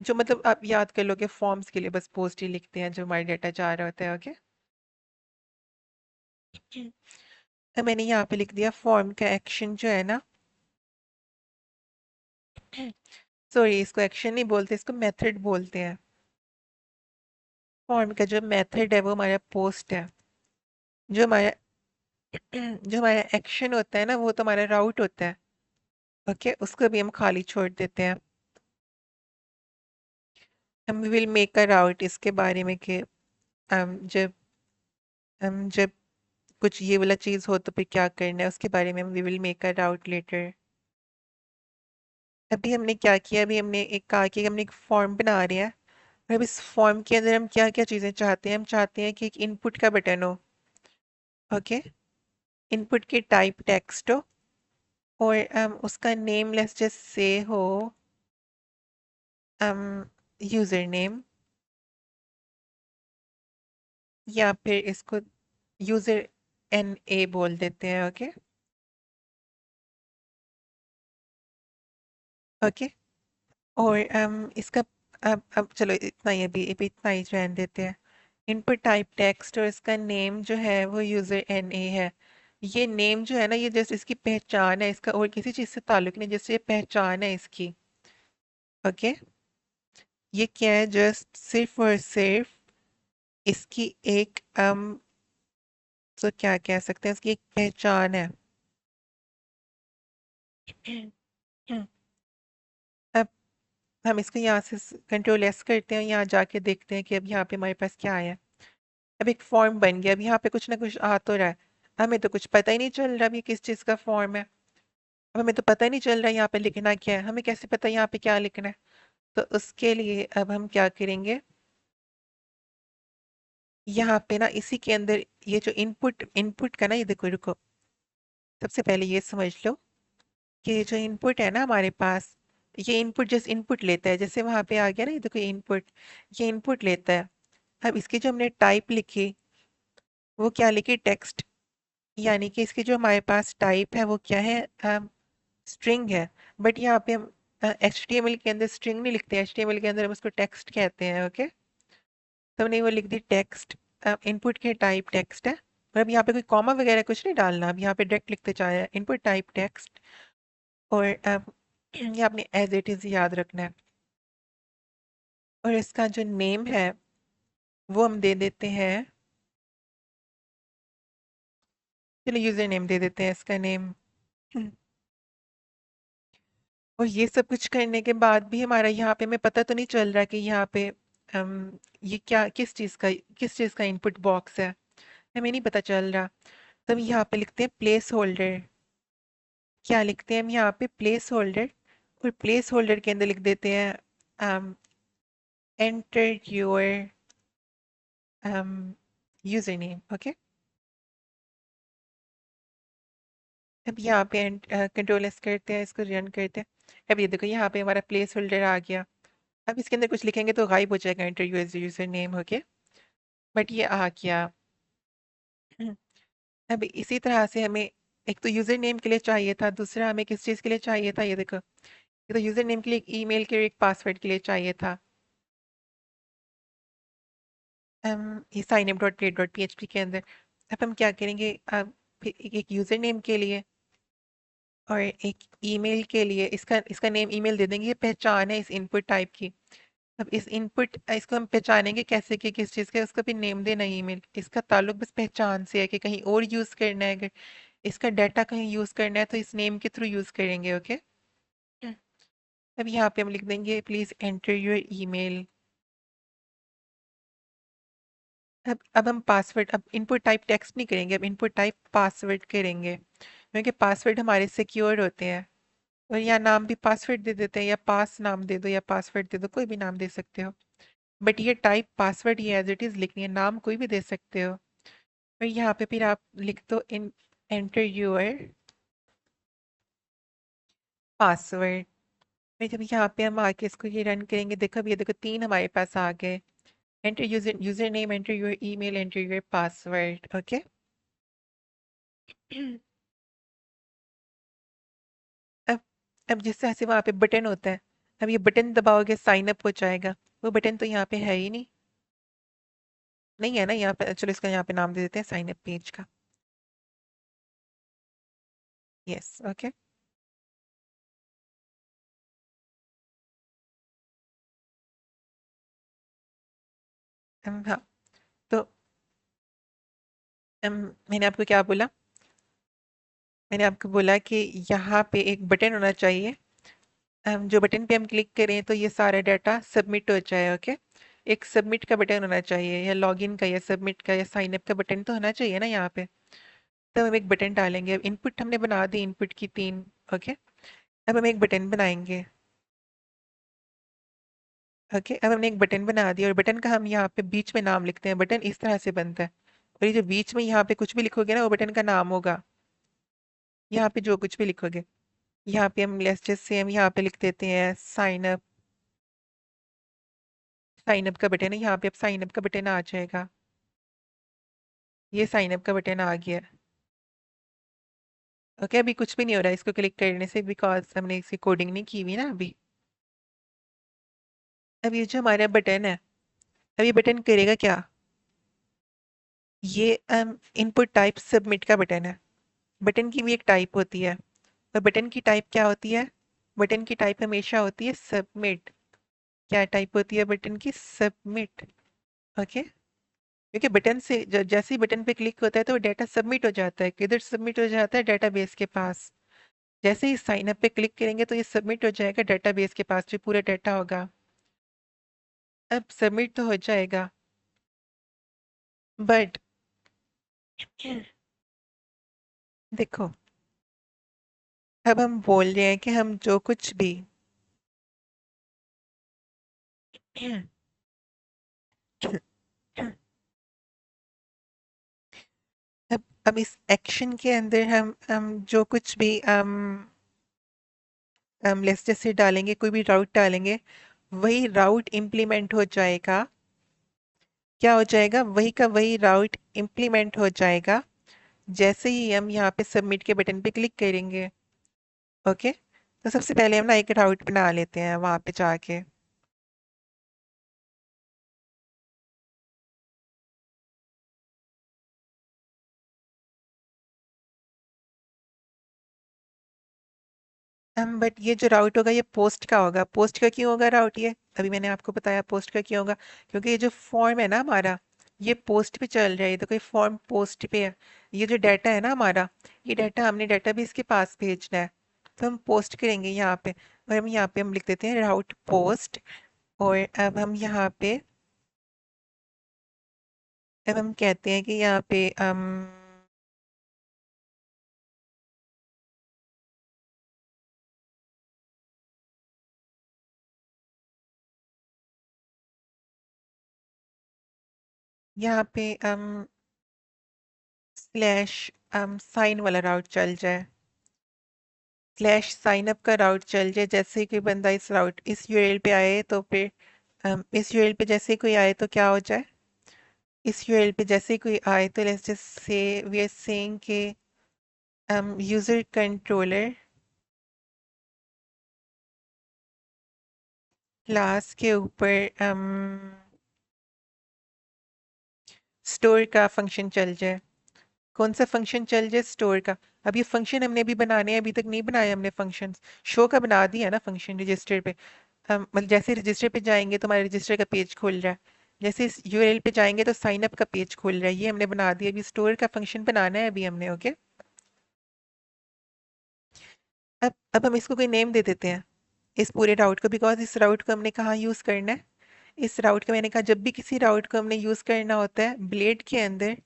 जो मतलब आप याद कर लो कि फॉर्म्स के लिए बस पोस्ट ही लिखते हैं जो हमारा डाटा जा रहा होता है, ओके। अब मैंने यहाँ पे लिख दिया फॉर्म का एक्शन जो है ना, सॉरी इसको एक्शन नहीं बोलते, इसको मेथड बोलते हैं। फॉर्म का जो मेथड है वो हमारा पोस्ट है। जो हमारा जो हमारा एक्शन होता है ना, वो तो हमारा राउट होता है, ओके, उसको भी हम खाली छोड़ देते हैं। हम विल मेक अ राउट इसके बारे में कि जब कुछ ये वाला चीज हो तो फिर क्या करना है उसके बारे में, हम we will make a route later. अभी हमने क्या किया, अभी हमने एक कहा कि हमने एक फॉर्म बना रहे हैं। और अब इस फॉर्म के अंदर हम क्या क्या चीजें चाहते हैं, हम चाहते हैं कि एक इनपुट का बटन हो, ओके, इनपुट की टाइप टेक्स्ट हो, और उसका नेम लेट्स जस्ट से हो यूजर नेम, या फिर इसको यूजर एन ए बोल देते हैं, ओके, ओके। और इसका अब चलो इतना ही, अभी इतना ही रहने देते हैं। इनपुट टाइप टेक्स्ट और इसका नेम जो है वो यूजर एन ए है। ये नेम जो है ना, ये जैसे इसकी पहचान है, इसका और किसी चीज से ताल्लुक नहीं, जैसे ये पहचान है इसकी, ओके। ये क्या है, जस्ट सिर्फ और सिर्फ इसकी एक तो क्या कह सकते हैं, इसकी एक पहचान है। अब हम इसको यहाँ से कंट्रोल एस करते हैं, यहाँ जाके देखते हैं कि अब यहाँ पे हमारे पास क्या आया। अब एक फॉर्म बन गया, अब यहाँ पे कुछ ना कुछ आ तो रहा है। हमें तो कुछ पता ही नहीं चल रहा अभी किस चीज़ का फॉर्म है। अब हमें तो पता ही नहीं चल रहा यहाँ पे लिखना क्या है, हमें कैसे पता यहाँ पे क्या लिखना है। तो उसके लिए अब हम क्या करेंगे, यहाँ पे ना इसी के अंदर ये जो इनपुट इनपुट का ना, ये देखो, रुको, सबसे पहले ये समझ लो कि ये जो इनपुट है ना हमारे पास, ये इनपुट जैसे इनपुट लेता है, जैसे वहां पे आ गया ना, ये देखो इनपुट, ये इनपुट लेता है। अब इसकी जो हमने टाइप लिखी, वो क्या लिखी, टेक्स्ट, यानी कि इसकी जो हमारे पास टाइप है वो क्या है, स्ट्रिंग है। बट यहाँ पे हम HTML के अंदर स्ट्रिंग नहीं लिखते, HTML के अंदर हम उसको टेक्स्ट कहते हैं, ओके। तो हमने वो लिख दी टेक्स्ट, इनपुट के टाइप टेक्स्ट है। और अब यहाँ पे कोई कॉमा वगैरह कुछ नहीं डालना, अब यहाँ पे डायरेक्ट लिखते जाए इनपुट टाइप टेक्स्ट। और ये आपने एज इट इज याद रखना है। और इसका जो नेम है वो हम दे देते हैं, चलो यूजर नेम दे देते हैं इसका नेम। और ये सब कुछ करने के बाद भी हमारा यहाँ पे हमें पता तो नहीं चल रहा कि यहाँ पे ये क्या किस चीज़ का इनपुट बॉक्स है, हमें नहीं पता चल रहा। तब यहाँ पे लिखते हैं प्लेस होल्डर। क्या लिखते हैं हम यहाँ पे, प्लेस होल्डर। और प्लेस होल्डर के अंदर लिख देते हैं enter your user name, okay. अब यहाँ पे कंट्रोल एस करते हैं, इसको रन करते हैं। अब ये देखो यहाँ पे हमारा प्लेस होल्डर आ गया। अब इसके अंदर कुछ लिखेंगे तो गायब हो जाएगा enter user name, okay. But ये आ गया। अब इसी तरह से हमें एक तो यूजर नेम के लिए चाहिए था, दूसरा हमें किस चीज़ के लिए चाहिए था, ये देखो, ये तो यूजर नेम के लिए, एक ईमेल के लिए, एक पासवर्ड के लिए चाहिए था। ये sign up dot blade dot PHP के अंदर। अब हम क्या करेंगे, अब फिर एक यूजर नेम के लिए और एक ईमेल के लिए, इसका इसका नेम ईमेल दे देंगे, ये पहचान है इस इनपुट टाइप की। अब इस इनपुट इसको हम पहचानेंगे कैसे कि किस चीज़ का है, उसका भी नेम देना ईमेल, इसका ताल्लुक बस पहचान से है कि कहीं और यूज़ करना है, अगर इसका डाटा कहीं यूज़ करना है तो इस नेम के थ्रू यूज़ करेंगे, ओके। अब यहाँ पे हम लिख देंगे प्लीज़ एंटर योर ईमेल। अब हम पासवर्ड, अब इनपुट टाइप टेक्स्ट नहीं करेंगे, अब इनपुट टाइप पासवर्ड करेंगे, क्योंकि पासवर्ड हमारे सिक्योर होते हैं। और या नाम भी पासवर्ड दे देते हैं, या पास नाम दे दो या पासवर्ड दे दो, कोई भी नाम दे सकते हो। बट ये टाइप पासवर्ड ये एज इट इज लिखनी है, नाम कोई भी दे सकते हो। और यहाँ पे फिर आप लिख दो इन एंटर यूर पासवर्ड। फिर जब यहाँ पे हम आके इसको ये रन करेंगे, देखो अब ये देखो 3 हमारे पास आ गए। Enter user name, enter your email, enter your password. Okay. अब अब जिस तरह से वहाँ पे बटन होता है, अब ये बटन दबाओगे साइन अप हो जाएगा। वो बटन तो यहाँ पे है ही नहीं, नहीं है ना यहाँ पे। चलो इसका यहाँ पे नाम दे देते हैं साइन अप पेज का। Yes okay. हाँ, तो मैंने आपको क्या बोला? मैंने आपको बोला कि यहाँ पे एक बटन होना चाहिए। जो बटन पे हम क्लिक करें तो ये सारा डाटा सबमिट हो जाए। ओके। एक सबमिट का बटन होना चाहिए, या लॉगिन का, या सबमिट का, या साइन अप का बटन तो होना चाहिए ना यहाँ पे। तब हम एक बटन डालेंगे। अब इनपुट हमने बना दी, इनपुट की 3। ओके। अब हम एक बटन बनाएंगे। ओके। अब हमने एक बटन बना दिया, और बटन का हम यहाँ पे बीच में नाम लिखते हैं। बटन इस तरह से बनता है, और ये जो बीच में यहाँ पे कुछ भी लिखोगे ना, वो बटन का नाम होगा। यहाँ पे जो कुछ भी लिखोगे, यहाँ पे हम लेट्स जस्ट से हम यहाँ पे लिख देते हैं साइन अप। साइन अप का बटन है, यहाँ पे अब साइन अप का बटन आ जाएगा। ये साइन अप का बटन आ गया। ओके। अभी कुछ भी नहीं हो रहा है इसको क्लिक करने से, बिकॉज हमने इसकी कोडिंग नहीं की हुई ना अभी। अब ये जो हमारा बटन है, अब ये बटन करेगा क्या? ये इनपुट टाइप सबमिट का बटन है। बटन की भी एक टाइप होती है, और बटन की टाइप क्या होती है? बटन की टाइप हमेशा होती है सबमिट। क्या टाइप होती है बटन की? सबमिट। ओके। क्योंकि बटन से जैसे ही बटन पे क्लिक होता है तो डाटा सबमिट हो जाता है। किधर सबमिट हो जाता है? डेटाबेस के पास। जैसे ही साइन अप पे क्लिक करेंगे तो ये सबमिट हो जाएगा डेटाबेस के पास, जो पूरा डाटा होगा। अब सबमिट तो हो जाएगा, बट देखो, अब हम बोल रहे हैं कि हम जो कुछ भी अब इस एक्शन के अंदर हम जो कुछ भी हम लेट्स जैसे डालेंगे, कोई भी राउट डालेंगे, वही राउट इम्प्लीमेंट हो जाएगा। क्या हो जाएगा? वही का वही राउट इम्प्लीमेंट हो जाएगा जैसे ही हम यहाँ पे सबमिट के बटन पे क्लिक करेंगे। ओके। तो सबसे पहले हम ना एक राउट बना लेते हैं वहां पे जाके। बट ये जो राउट होगा ये पोस्ट का होगा। पोस्ट का क्यों होगा राउट? ये अभी मैंने आपको बताया पोस्ट का क्यों होगा। क्योंकि ये जो फॉर्म है ना हमारा, ये पोस्ट पे चल रहा है। तो कोई फॉर्म पोस्ट पे है। ये जो डाटा है ना हमारा, ये डाटा हमने डाटाबेस के पास भेजना है। तो हम पोस्ट करेंगे यहाँ पे, और हम यहाँ पे हम लिख देते हैं राउट पोस्ट। और अब हम कहते हैं कि यहाँ पे यहाँ पे स्लैश साइन वाला राउट चल जाए। स्लैश साइन अप का राउट चल जाए। जैसे ही कोई बंदा इस यूआरएल पे आए तो फिर इस यूआरएल पे जैसे ही कोई आए तो क्या हो जाए? इस यूआरएल पे जैसे ही कोई आए तो let's just say we are saying कि यूजर कंट्रोलर क्लास के ऊपर स्टोर का फंक्शन चल जाए। कौन सा फंक्शन चल जाए? स्टोर का। अब ये फंक्शन हमने अभी बनाने हैं, अभी तक नहीं बनाया हमने फंक्शन। शो का बना दिया ना फंक्शन रजिस्टर पे। हम मतलब जैसे रजिस्टर पे जाएंगे तो हमारे रजिस्टर का पेज खुल रहा है। जैसे इस यूआरएल पे जाएंगे तो साइन अप का पेज खुल रहा है। ये हमने बना दिया। अभी स्टोर का फंक्शन बनाना है अभी हमने। ओके। अब हम इसको कोई नेम दे देते हैं, इस पूरे राउट को, बिकॉज इस राउट को हमने कहाँ यूज करना है? इस राउट का मैंने कहा जब भी किसी राउट को हमने यूज करना होता है ब्लेड के अंदर,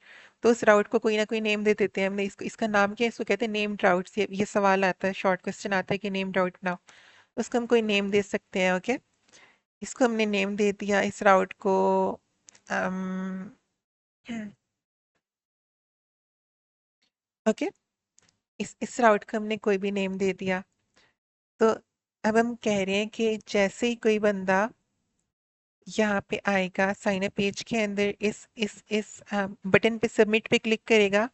तो उस राउट को कोई ना कोई नेम दे देते हैं हमने। इसको इसका नाम क्या है, इसको कहते हैं नेम्ड राउट्स। ये सवाल आता है, शॉर्ट क्वेश्चन आता है कि नेम्ड राउट बनाओ, उसको हम कोई नेम दे सकते हैं। ओके, इसको हमने नेम दे दिया इस राउट को। um, ओके, इस राउट को हमने कोई भी नेम दे दिया। तो अब हम कह रहे हैं कि जैसे ही कोई बंदा यहाँ पे आएगा साइन अप पेज के अंदर, इस बटन पे सबमिट पे क्लिक करेगा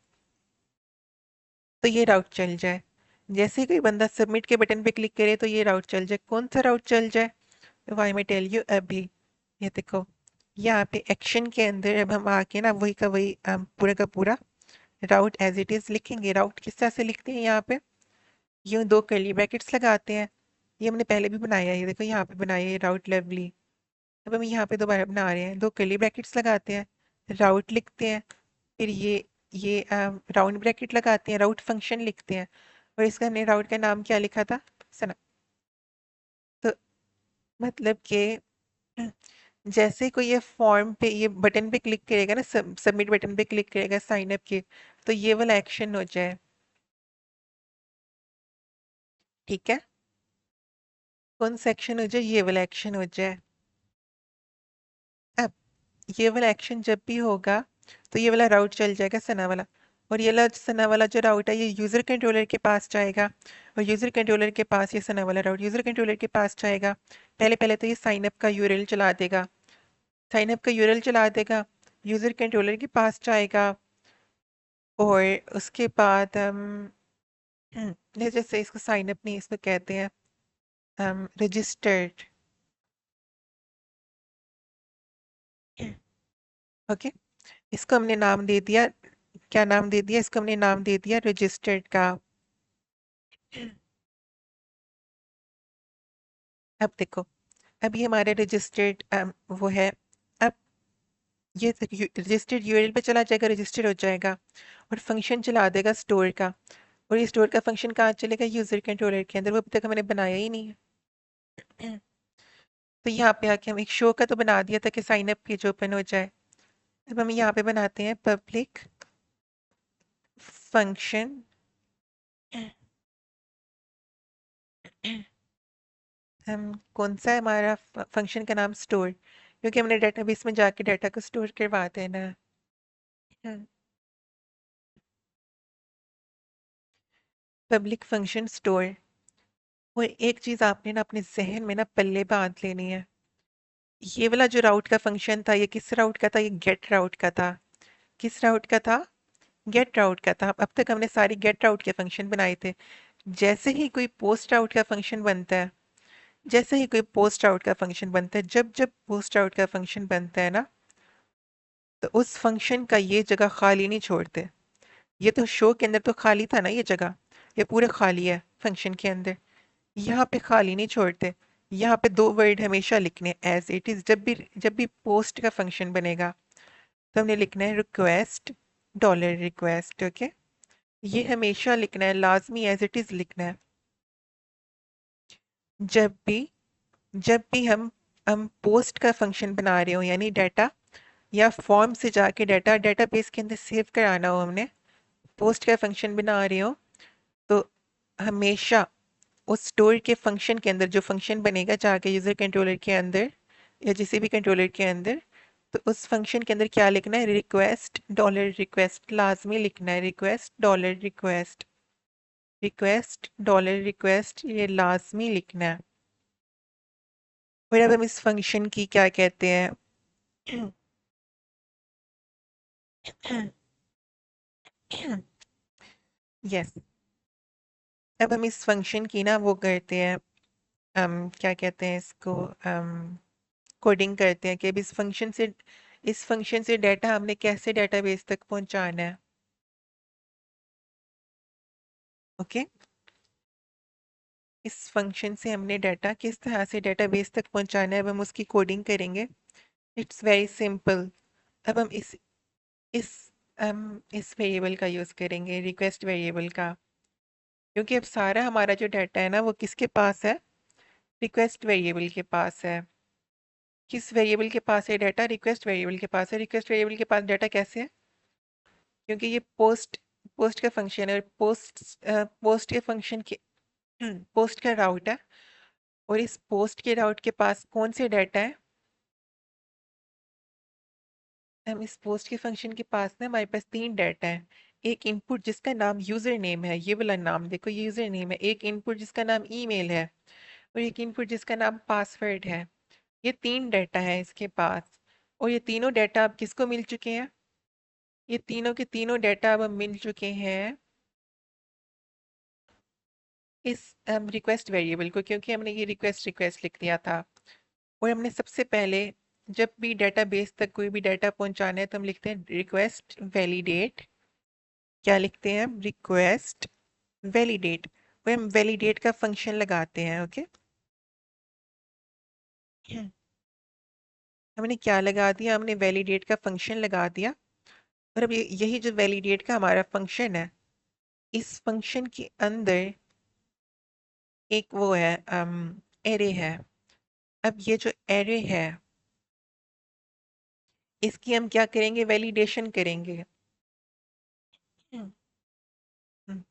तो ये राउट चल जाए। जैसे ही कोई बंदा सबमिट के बटन पे क्लिक करे तो ये राउट चल जाए। कौन सा राउट चल जाए, तो वाई मैं टेल यू अभी। ये देखो, यहाँ पे एक्शन के अंदर अब हम आके ना वही का वही पूरा का पूरा राउट एज इट इज लिखेंगे। राउट किस तरह से लिखते हैं, यहाँ पे यूं दो कर्ली ब्रैकेट्स लगाते हैं। ये हमने पहले भी बनाया है, ये देखो यहाँ पे बनाया है राउट लवली। अब हम यहाँ पे दोबारा बना रहे हैं, दो कर्ली ब्रैकेट्स लगाते हैं, राउट लिखते हैं, फिर ये राउंड ब्रैकेट लगाते हैं, राउट फंक्शन लिखते हैं। और इसका हमने राउट का नाम क्या लिखा था, सना। तो मतलब कि जैसे कोई ये फॉर्म पे ये बटन पे क्लिक करेगा ना, सबमिट बटन पे क्लिक करेगा साइन अप के, तो ये वाला एक्शन हो जाए। ठीक है, कौन सा एक्शन हो जाए, ये वाला एक्शन हो जाए। अब ये वाला एक्शन जब भी होगा तो ये वाला राउट चल जाएगा सना वाला। और ये वाला सना वाला जो राउट है ये यूजर कंट्रोलर के पास जाएगा, और यूजर कंट्रोलर के पास ये सना वाला राउट यूजर कंट्रोलर के पास जाएगा। पहले पहले तो ये साइन अप का यूआरएल चला देगा, साइन अप का यूआरएल चला देगा, यूजर कंट्रोलर के पास जाएगा। और उसके बाद जैसे इसको साइन अप नहीं, इसको कहते हैं रजिस्टर्ड। ओके, इसको हमने नाम दे दिया, क्या नाम दे दिया, इसको हमने नाम दे दिया रजिस्टर्ड का। अब देखो, अब ये हमारे रजिस्टर्ड वो है। अब ये रजिस्टर्ड यूआरएल पे चला जाएगा, रजिस्टर हो जाएगा, और फंक्शन चला देगा स्टोर का। और ये स्टोर का फंक्शन कहाँ चलेगा, यूजर कंट्रोलर के अंदर, वो अभी तक हमने बनाया ही नहीं है। तो यहाँ पे आके हम एक शो का तो बना दिया था कि साइन अप पेज ओपन हो जाए। अब हम यहाँ पे बनाते हैं पब्लिक फंक्शन हम कौन सा है हमारा फंक्शन का नाम, स्टोर, क्योंकि हमने डेटाबेस में जाके डाटा को स्टोर करवाते हैं ना। Public function store. और एक चीज आपने ना अपने जहन में ना पल्ले बांध लेनी है, ये वाला जो राउट का फंक्शन था ये किस राउट का था, ये गेट राउट का था। किस राउट का था, गेट राउट का था। अब तक हमने सारी गेट राउट के फंक्शन बनाए थे। जैसे ही कोई पोस्ट आउट का फंक्शन बनता है, जैसे ही कोई पोस्ट आउट का फंक्शन बनता है, जब जब पोस्ट आउट का फंक्शन बनता है ना, तो उस फंक्शन का ये जगह खाली नहीं छोड़ते। ये तो शो के अंदर तो खाली था ना, ये जगह ये पूरे खाली है फंक्शन के अंदर, यहाँ पे खाली नहीं छोड़ते। यहाँ पे दो वर्ड हमेशा लिखने एज इट इज। जब भी पोस्ट का फंक्शन बनेगा तो हमने लिखना है रिक्वेस्ट डॉलर रिक्वेस्ट। ओके, ये हमेशा लिखना है, लाजमी एज इट इज लिखना है। जब भी जब भी हम पोस्ट का फंक्शन बना रहे हो, यानी डाटा या फॉर्म से जाके डाटा डेटाबेस के अंदर सेव कराना हो, हमने पोस्ट का फंक्शन बना रहे हो, तो हमेशा उस स्टोर के फंक्शन के अंदर जो फंक्शन बनेगा जाके यूजर कंट्रोलर के अंदर या किसी भी कंट्रोलर के अंदर, तो उस फंक्शन के अंदर क्या लिखना है, रिक्वेस्ट डॉलर रिक्वेस्ट लाजमी लिखना है। Request dollar request, request dollar request, ये लाजमी लिखना है। फिर अब हम इस फंक्शन की क्या कहते हैं, यस, अब हम इस फंक्शन की ना वो करते हैं, क्या कहते हैं इसको, कोडिंग करते हैं कि अब इस फंक्शन से डाटा हमने कैसे डेटाबेस तक पहुंचाना है। ओके, इस फंक्शन से हमने डाटा किस तरह से डेटाबेस तक पहुंचाना है, अब हम उसकी कोडिंग करेंगे। It's very simple. अब हम इस इस वेरिएबल का यूज करेंगे, रिक्वेस्ट वेरिएबल का, क्योंकि अब सारा हमारा जो डाटा है ना वो किसके पास है, रिक्वेस्ट वेरिएबल के पास है। किस वेरिएबल के पास है डाटा? रिक्वेस्ट वेरिएबल के पास है। रिक्वेस्ट वेरिएबल के पास डाटा कैसे है? क्योंकि ये पोस्ट पोस्ट का फंक्शन है, और पोस्ट के फंक्शन के पोस्ट का राउट है, और इस पोस्ट के राउट के पास कौन से डाटा है? हम इस पोस्ट के फंक्शन के पास ना हमारे पास तीन डाटा है। एक इनपुट जिसका नाम यूजर नेम है, ये वाला नाम देखो, ये यूजर नेम है। एक इनपुट जिसका नाम ईमेल है, और एक इनपुट जिसका नाम पासवर्ड है। ये तीन डाटा है इसके पास, और ये तीनों डाटा अब किसको मिल चुके हैं? ये तीनों के तीनों डाटा अब मिल चुके हैं इस रिक्वेस्ट वेरिएबल को, क्योंकि हमने ये रिक्वेस्ट रिक्वेस्ट लिख दिया था। और हमने सबसे पहले जब भी डेटाबेस तक कोई भी डाटा पहुंचाना है तो हम लिखते हैं रिक्वेस्ट वैलिडेट। क्या लिखते हैं? Request validate. और हम वैलिडेट का फंक्शन लगाते हैं। ओके, हमने क्या लगा दिया? हमने वैलिडेट का फंक्शन लगा दिया। और अब यही जो वैलिडेट का हमारा फंक्शन है, इस फंक्शन के अंदर एक वो है एरे है। अब ये जो एरे है, इसकी हम क्या करेंगे? वैलिडेशन करेंगे। हम्म, हम्म।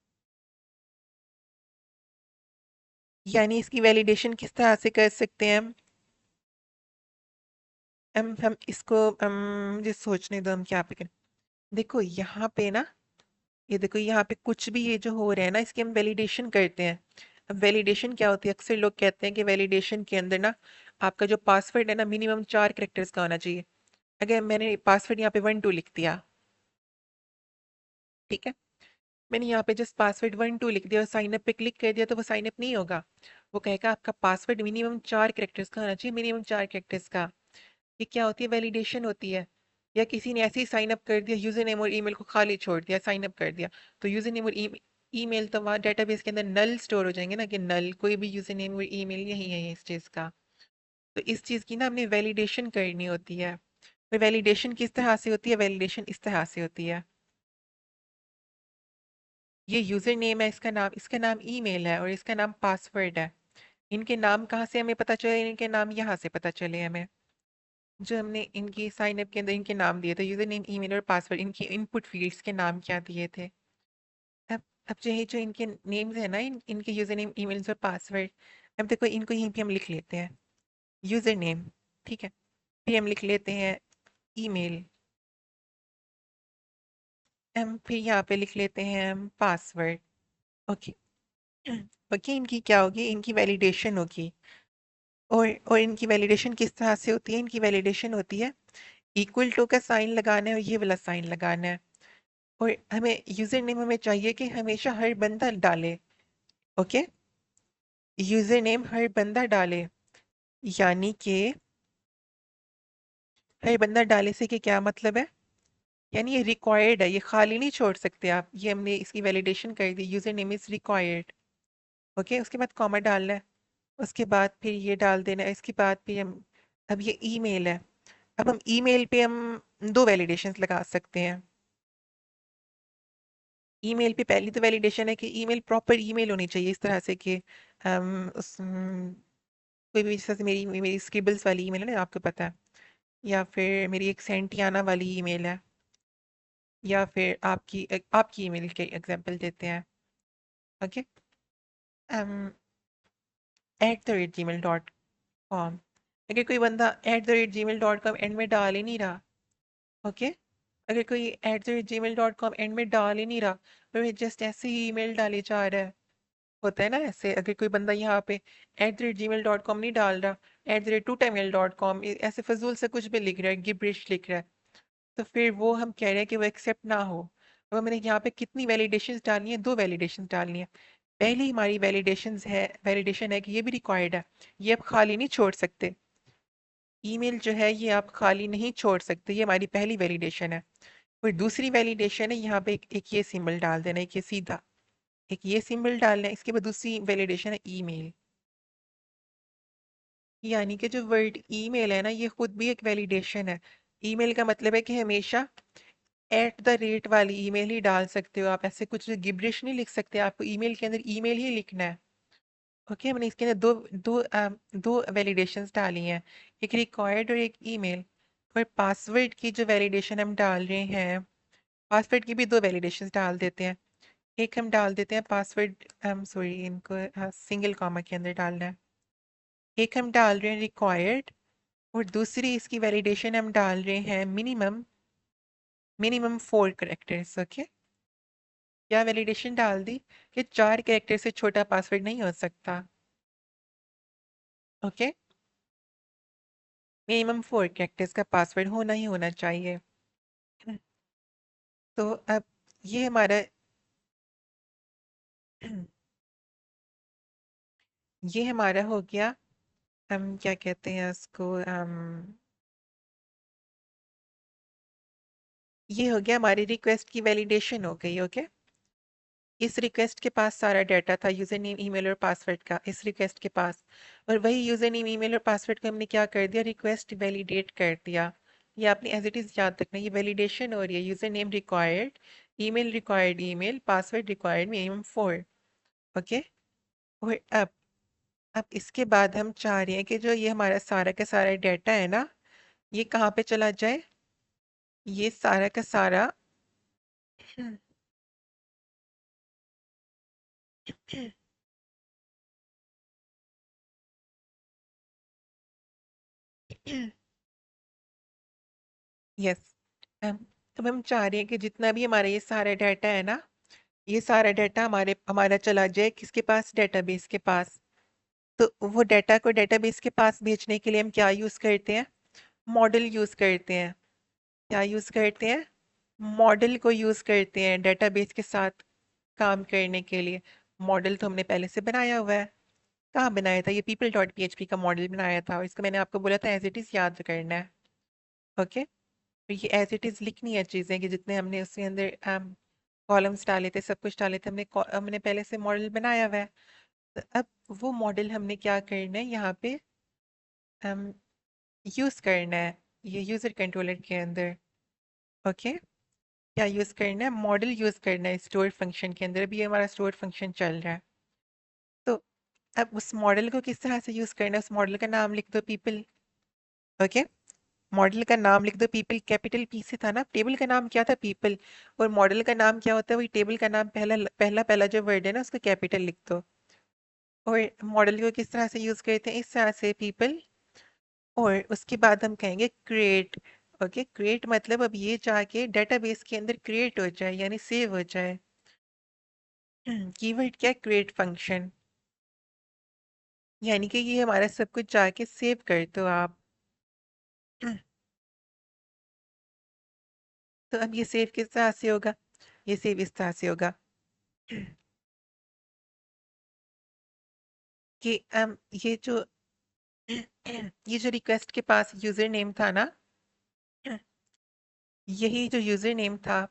यानी इसकी वैलिडेशन किस तरह से कर सकते हैं हम इसको मुझे सोचने दो हम क्या पे करें। देखो यहाँ पे ना, ये देखो यहाँ पे कुछ भी ये जो हो रहा है ना, इसकी हम वैलिडेशन करते हैं। अब वैलिडेशन क्या होती है? अक्सर लोग कहते हैं कि वैलिडेशन के अंदर ना आपका जो पासवर्ड है ना मिनिमम 4 कैरेक्टर्स का होना चाहिए। अगर मैंने पासवर्ड यहाँ पे 1 2 लिख दिया, ठीक है, मैंने यहाँ पे जस्ट पासवर्ड 1 2 लिख दिया और साइन अप पे क्लिक कर दिया, तो वो साइन अप नहीं होगा। वो कहेगा आपका पासवर्ड मिनिमम 4 कैरेक्टर्स का होना चाहिए, मिनिमम 4 कैरेक्टर्स का। ये क्या होती है? वैलिडेशन होती है। या किसी ने ऐसे ही साइन अप कर दिया, यूजर नेम और ईमेल को खाली छोड़ दिया, साइन अप कर दिया, तो यूजर नेम और ईमेल तो वहाँ डेटाबेस के अंदर नल स्टोर हो जाएंगे ना, कि नल कोई भी यूजर नेम और ईमेल यही है इस चीज़ का। तो इस चीज़ की ना हमने वैलिडेशन करनी होती है। तो वैलिडेशन किस तरह से होती है? वैलिडेशन इस तरह से होती है, ये यूजर नेम है, इसका नाम ईमेल है, और इसका नाम पासवर्ड है। इनके नाम कहाँ से हमें पता चले? इनके नाम यहाँ से पता चले हमें, जो हमने इनकी साइन अप के अंदर इनके नाम दिए थे, यूजर नेम ईमेल और पासवर्ड, इनकी इनपुट फील्ड्स के नाम क्या दिए थे। अब अब जो इनके नेम्स है ना, इनके यूजर नेम ईमेल्स और पासवर्ड, अब देखो इनको यहीं पे हम लिख लेते हैं यूजर नेम, ठीक है, फिर हम लिख लेते हैं ईमेल, हम फिर यहाँ पे लिख लेते हैं हम पासवर्ड। ओके, ओके, इनकी क्या होगी? इनकी वैलिडेशन होगी। और इनकी वैलिडेशन किस तरह से होती है? इनकी वैलिडेशन होती है, इक्वल टू का साइन लगाना है और ये वाला साइन लगाना है। और हमें यूजर नेम हमें चाहिए कि हमेशा हर बंदा डाले। ओके, यूजर नेम हर बंदा डाले, यानी कि हर बंदा डाले से कि क्या मतलब है? यानी ये रिक्वायर्ड है, ये खाली नहीं छोड़ सकते आप। ये हमने इसकी वैलिडेशन कर दी, user name is required. Okay, उसके बाद कॉमा डालना है, उसके बाद फिर ये डाल देना है, इसके बाद फिर हम, अब ये ईमेल है, अब हम ईमेल पे हम दो वैलिडेशंस लगा सकते हैं। ईमेल पे पहली तो वैलिडेशन है कि ईमेल प्रॉपर ईमेल होनी चाहिए, इस तरह से कि कोई भी जैसे मेरी मेरी स्क्रिबल्स वाली ईमेल है ना, आपको पता है, या फिर मेरी एक सेंटियाना वाली ईमेल है, या फिर आपकी ईमेल के एग्जांपल देते हैं। Okay, @gmail.com। अगर कोई बंदा @gmail.com एंड में डाल ही नहीं रहा, ओके, अगर कोई @gmail.com एंड में डाल ही नहीं रहा, पर जस्ट ऐसे ही ईमेल डाले जा रहा है, होता है ना ऐसे, अगर कोई बंदा यहाँ पे @gmail.com नहीं डाल रहा, @2timail.com ऐसे फजूल से कुछ भी लिख रहा है, गिब्रिश लिख रहा है, तो फिर वो हम कह रहे हैं कि वो एक्सेप्ट ना हो। तो मैंने यहाँ पे कितनी वैलिडेशंस डालनी है? दो वैलिडेशंस डालनी है। पहली हमारी वैलिडेशन है कि ये भी रिक्वायर्ड है, ये आप खाली नहीं छोड़ सकते। ईमेल जो है ये आप खाली नहीं छोड़ सकते, ये हमारी पहली वैलिडेशन है। और दूसरी वैलिडेशन है यहाँ पे एक ये सिंबल डाल देना, एक ये सीधा, एक ये सिंबल डालना है। इसके बाद दूसरी वैलिडेशन है ईमेल, यानी कि जो वर्ड ईमेल है ना, ये खुद भी एक वैलिडेशन है। ईमेल का मतलब है कि हमेशा @ वाली ईमेल ही डाल सकते हो आप, ऐसे कुछ गिब्रिश नहीं लिख सकते, आपको ईमेल के अंदर ईमेल ही लिखना है। ओके, हमने इसके अंदर दो वैलिडेशंस डाली हैं, एक रिक्वायर्ड और एक ईमेल। और पासवर्ड की जो वैलिडेशन हम डाल रहे हैं, पासवर्ड की भी दो वैलिडेशंस डाल देते हैं। एक हम डाल देते हैं पासवर्ड, सॉरी इनको सिंगल कॉमा के अंदर डालना है। एक हम डाल रहे हैं रिक्वायर्ड, और दूसरी इसकी वैलिडेशन हम डाल रहे हैं मिनिमम मिनिमम 4 कैरेक्टर्स। ओके, क्या वैलिडेशन डाल दी कि 4 कैरेक्टर से छोटा पासवर्ड नहीं हो सकता। ओके, मिनिमम 4 कैरेक्टर्स का पासवर्ड होना ही होना चाहिए। तो अब ये हमारा ये हमारा हो गया, हम क्या कहते हैं उसको, ये हो गया हमारी रिक्वेस्ट की वैलिडेशन हो गई। ओके, इस रिक्वेस्ट के पास सारा डाटा था, यूजर नेम ईमेल और पासवर्ड का, इस रिक्वेस्ट के पास। और वही यूजर नेम ईमेल और पासवर्ड को हमने क्या कर दिया, रिक्वेस्ट वैलिडेट कर दिया। ये आपने एज इट इज याद रखना, ये वैलिडेशन हो रही है, user name required email, password required minimum 4। Okay, और अब इसके बाद हम चाह रहे हैं कि जो ये हमारा सारा का सारा डाटा है ना, ये कहाँ पे चला जाए, ये सारा का सारा यस, अब हम चाह रहे हैं कि जितना भी हमारा ये सारा डाटा है ना, ये सारा डाटा हमारा चला जाए किसके पास, डेटाबेस के पास। तो वो डाटा को डेटाबेस के पास भेजने के लिए हम क्या यूज करते हैं, मॉडल यूज करते हैं। क्या यूज करते हैं, मॉडल को यूज करते हैं डेटाबेस के साथ काम करने के लिए। मॉडल तो हमने पहले से बनाया हुआ है। कहाँ बनाया था, ये people.php का मॉडल बनाया था, और इसको मैंने आपको बोला था एज इट इज याद करना है। ओके, तो ये एज इट इज लिखनी है चीजें, कि जितने हमने उसके अंदर कॉलम्स डाले थे, सब कुछ डाले थे, हमने पहले से मॉडल बनाया हुआ है। तो अब वो मॉडल हमने क्या करना है यहाँ पे, यूज करना है ये यूजर कंट्रोलर के अंदर। ओके, क्या यूज करना है, मॉडल यूज करना है स्टोर फंक्शन के अंदर। अभी ये हमारा स्टोर फंक्शन चल रहा है। तो अब उस मॉडल को किस तरह से यूज करना है, उस मॉडल का नाम लिख दो पीपल। ओके, मॉडल का नाम लिख दो पीपल, कैपिटल पी से था ना, टेबल का नाम क्या था, पीपल। और मॉडल का नाम क्या होता है, वही टेबल का नाम, पहला पहला पहला जो वर्ड है ना उसको कैपिटल लिख दो। और मॉडल को किस तरह से यूज करते हैं, इस तरह से पीपल। और उसके बाद हम कहेंगे क्रिएट। ओके, क्रिएट मतलब अब ये जाके डेटाबेस के अंदर क्रिएट हो जाए, यानी सेव हो जाए। कीवर्ड क्या है, क्रिएट फंक्शन, यानी कि ये हमारा सब कुछ जाके सेव कर दो आप। तो अब ये सेव किस तरह से होगा, ये सेव इस तरह से होगा कि ये जो ये जो रिक्वेस्ट के पास यूजर नेम था ना, यही जो यूजर नेम था,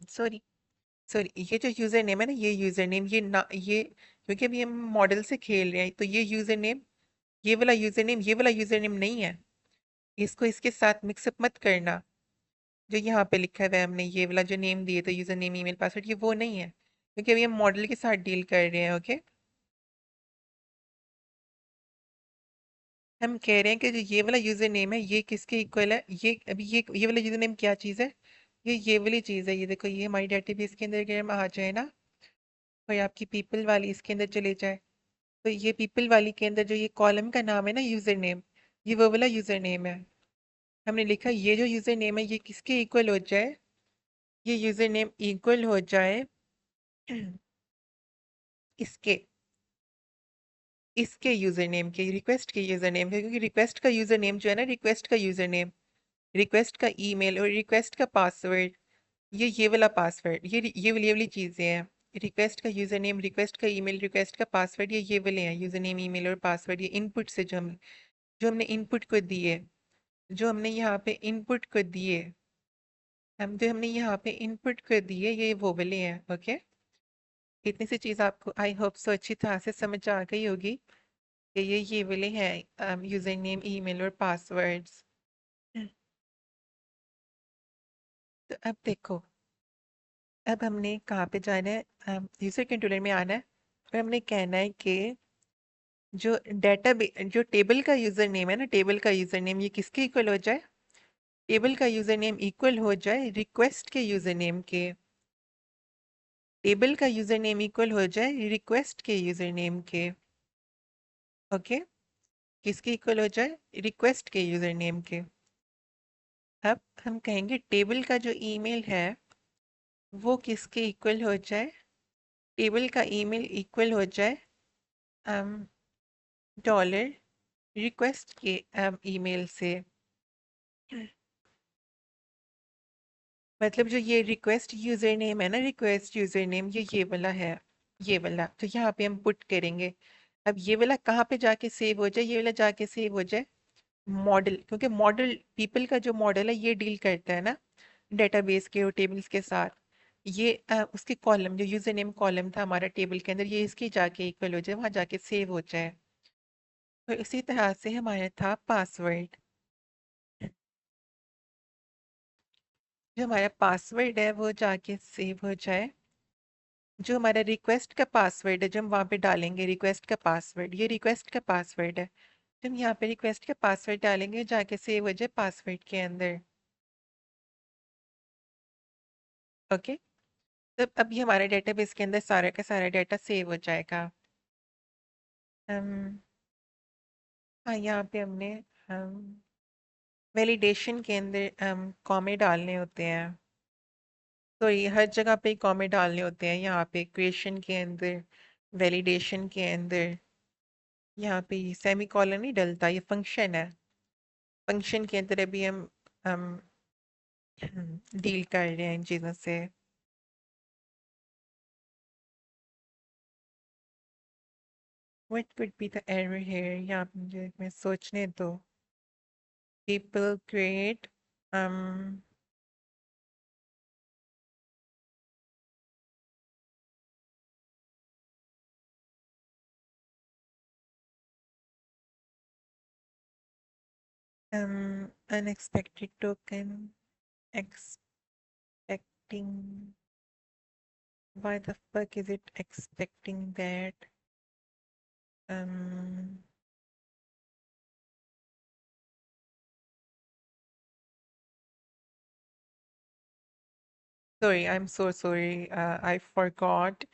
सॉरी सॉरी, ये जो यूजर नेम है ना, ये यूजर नेम, ये क्योंकि अभी हम मॉडल से खेल रहे हैं, तो ये यूजर नेम, ये वाला यूजर नेम नहीं है। इसको इसके साथ मिक्सअप मत करना। जो यहाँ पे लिखा हुआ है हमने, ये वाला जो नेम दिए थे, यूजर नेम ईमेल पासवर्ड, ये वो नहीं है, क्योंकि अभी हम मॉडल के साथ डील कर रहे हैं। ओके, हम कह रहे हैं कि जो ये वाला यूजर नेम है, ये किसके इक्वल है, ये अभी ये वाला यूजर नेम क्या चीज़ है, ये वाली चीज़ है। ये देखो, ये हमारी डेटाबेस के अंदर अगर हम आ जाए ना, और आपकी पीपल वाली इसके अंदर चले जाए, तो ये पीपल वाली के अंदर जो ये कॉलम का नाम है ना, यूजर नेम, ये वो वाला यूजर नेम है। हमने लिखा ये जो यूजर नेम है, ये किसके इक्वल हो जाए, ये यूजर नेम इक्वल हो जाए इसके इसके यूजर नेम के, रिक्वेस्ट के यूजर नेम के, क्योंकि रिक्वेस्ट का यूजर नेम जो है ना, रिक्वेस्ट का यूजर नेम, रिक्वेस्ट का ईमेल और रिक्वेस्ट का पासवर्ड, ये वाला पासवर्ड, ये वाली चीजें हैं। रिक्वेस्ट का यूजर नेम, रिक्वेस्ट का ईमेल, रिक्वेस्ट का पासवर्ड, ये वाले हैं यूजर नेम ईमेल और पासवर्ड। ये इनपुट से जो हमने इनपुट को दिए, जो हमने यहाँ पे इनपुट को दिए, हमने यहाँ पे इनपुट को दिए, ये वो वाले हैं। ओके, इतनी सी चीज आपको आई होप सो अच्छी तरह से समझ आ गई होगी कि ये वाले हैं यूजर नेम ईमेल और पासवर्ड्स। तो अब देखो, अब हमने कहाँ पे जाना है, यूजर कंट्रोलर में आना है और हमने कहना है कि जो डेटा जो टेबल का यूजर नेम है ना, टेबल का यूजर नेम ये किसके इक्वल हो जाए? टेबल का यूजर नेम इक्वल हो जाए रिक्वेस्ट के यूजर नेम के। टेबल का यूजर नेम इक्वल हो जाए रिक्वेस्ट के यूजर नेम के। ओके, किसके इक्वल हो जाए? रिक्वेस्ट के यूजर नेम के। अब हम कहेंगे टेबल का जो ईमेल है वो किसके इक्वल हो जाए? टेबल का ईमेल इक्वल हो जाए डॉलर रिक्वेस्ट के ईमेल से। मतलब जो ये रिक्वेस्ट यूजर नेम है ना, रिक्वेस्ट यूजर नेम ये वाला है, ये वाला तो यहाँ पे हम पुट करेंगे। अब ये वाला कहाँ पे जाके सेव हो जाए? ये वाला जाके सेव हो जाए मॉडल, क्योंकि मॉडल पीपल का जो मॉडल है ये डील करता है ना डेटाबेस के और टेबल्स के साथ। ये उसके कॉलम जो यूजर नेम कॉलम था हमारा टेबल के अंदर, ये इसकी जाके इक्वल हो जाए, वहां जाके सेव हो जाए। तो इसी तरह से हमारा था पासवर्ड। जो हमारा पासवर्ड है वो जाके सेव हो जाए। जो हमारा रिक्वेस्ट का पासवर्ड है जो हम वहाँ पे डालेंगे, रिक्वेस्ट का पासवर्ड, ये रिक्वेस्ट का पासवर्ड है। जब हम यहाँ पे रिक्वेस्ट का पासवर्ड डालेंगे जाके सेव हो जाए पासवर्ड के अंदर। ओके, तो अब ये हमारे डेटाबेस के अंदर सारा का सारा डाटा सेव हो जाएगा। हम हाँ, यहाँ पे हमने हम वैलिडेशन के अंदर हम कॉमे डालने होते हैं। तो ये हर जगह पे कॉमे डालने होते हैं, यहाँ पे क्रिएशन के अंदर, वैलिडेशन के अंदर। यहाँ पे सेमी कॉलन नहीं डलता, ये फंक्शन है। फंक्शन के अंदर अभी हम डील कर रहे हैं इन चीज़ों से। What could be the error here? यहाँ पे मुझे मैं सोचने दो। People create um unexpected token expecting. Why the fuck is it expecting that? Um, sorry, I'm so sorry. I forgot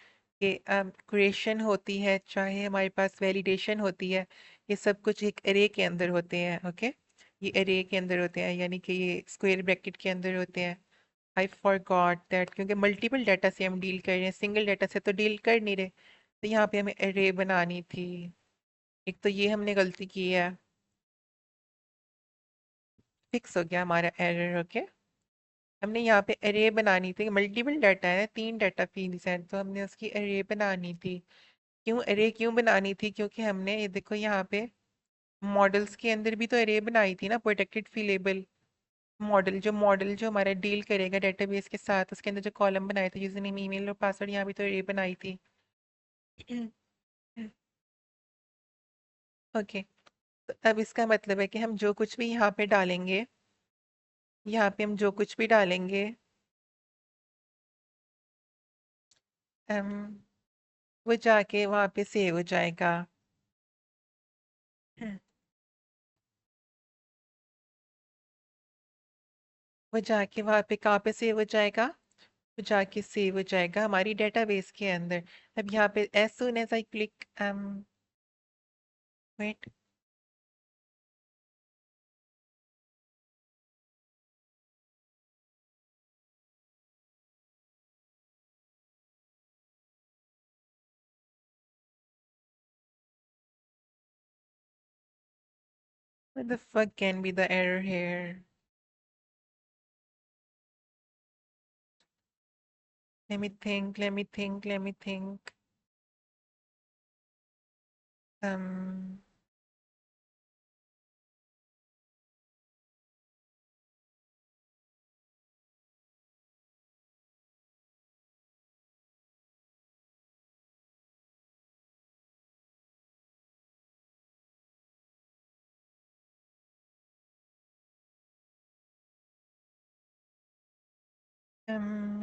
कि क्रिएशन होती है चाहे हमारे पास वैलिडेशन होती है, ये सब कुछ एक एरे के अंदर होते हैं। ओके, ये एरे के अंदर होते हैं, यानी कि ये स्क्वायर ब्रैकेट के अंदर होते हैं। आई फॉरगॉट दैट, क्योंकि मल्टीपल डाटा से हम डील कर रहे हैं, सिंगल डाटा से तो डील कर नहीं रहे। तो यहाँ पे हमें एरे बनानी थी। एक तो ये हमने गलती की है। फिक्स हो गया हमारा एरर। ओके, हमने यहाँ पे अरे बनानी थी, मल्टीपल डाटा है, 3 डाटा फील्ड्स हैं, तो हमने उसकी अरे बनानी थी। क्यों अरे क्यों बनानी थी? क्योंकि हमने ये देखो यहाँ पे मॉडल्स के अंदर भी तो अरे बनाई थी ना, प्रोटेक्टेड फीलेबल मॉडल जो हमारा डील करेगा डेटाबेस के साथ, उसके अंदर जो कॉलम बनाए थे यूजर नेम ईमेल और पासवर्ड, यहाँ भी तो अरे बनाई थी। ओके, तो अब इसका मतलब है कि हम जो कुछ भी यहाँ पे डालेंगे, यहाँ पे हम जो कुछ भी डालेंगे, हम वो जाके वहाँ पे सेव हो जाएगा। वो जाके वहाँ पे कहाँ पे सेव हो जाएगा? वो जाके सेव हो जाएगा हमारी डेटाबेस के अंदर। अब यहाँ पे as soon as I click wait, what the fuck can be the error here? Let me think. um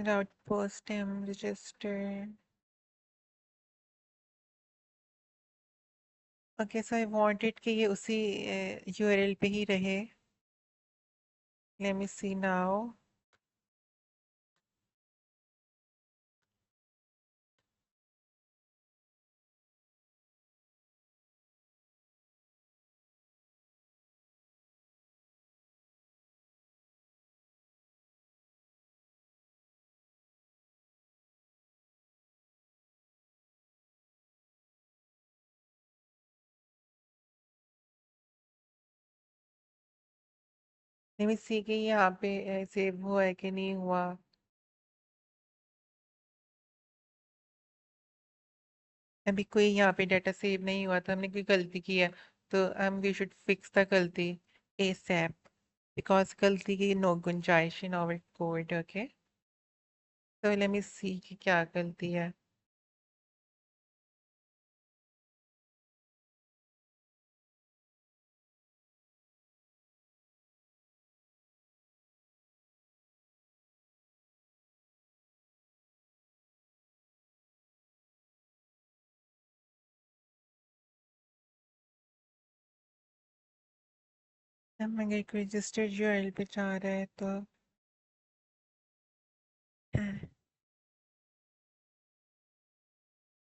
route post register. Okay, so I wanted कि ये उसी URL पे ही रहे. Let me see now. Let me see कि यहाँ पे save हुआ है कि नहीं हुआ. अभी कोई यहाँ पे डाटा सेव नहीं हुआ तो हमने कोई गलती की है. तो वी शुड फिक्स द गलती ASAP because गलती की नो गुंजाइश इन आवर कोड. ओके, तो लेट मी सी कि क्या गलती है. हम अगर कोई रजिस्टर्ड URL पे जा रहा है तो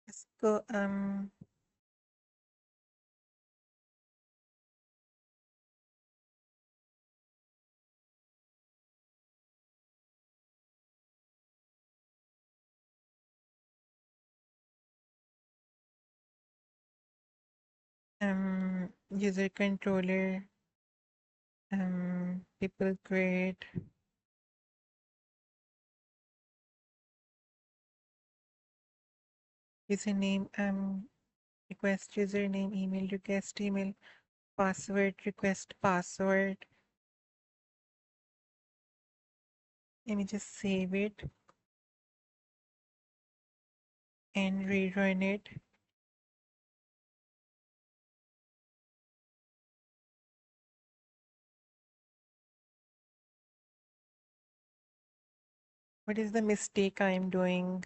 इसको user controller people create username request username email request email password request password. Let me just save it and rerun it. What is the mistake I am doing?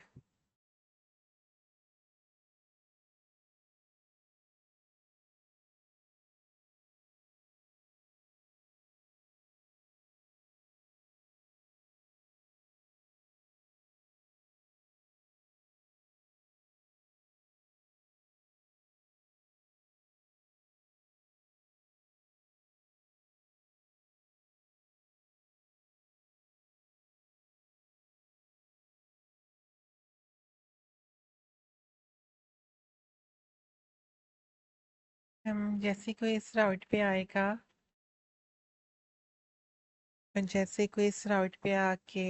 जैसे कोई इस राउट पे आएगा और जैसे कोई इस राउट पे आके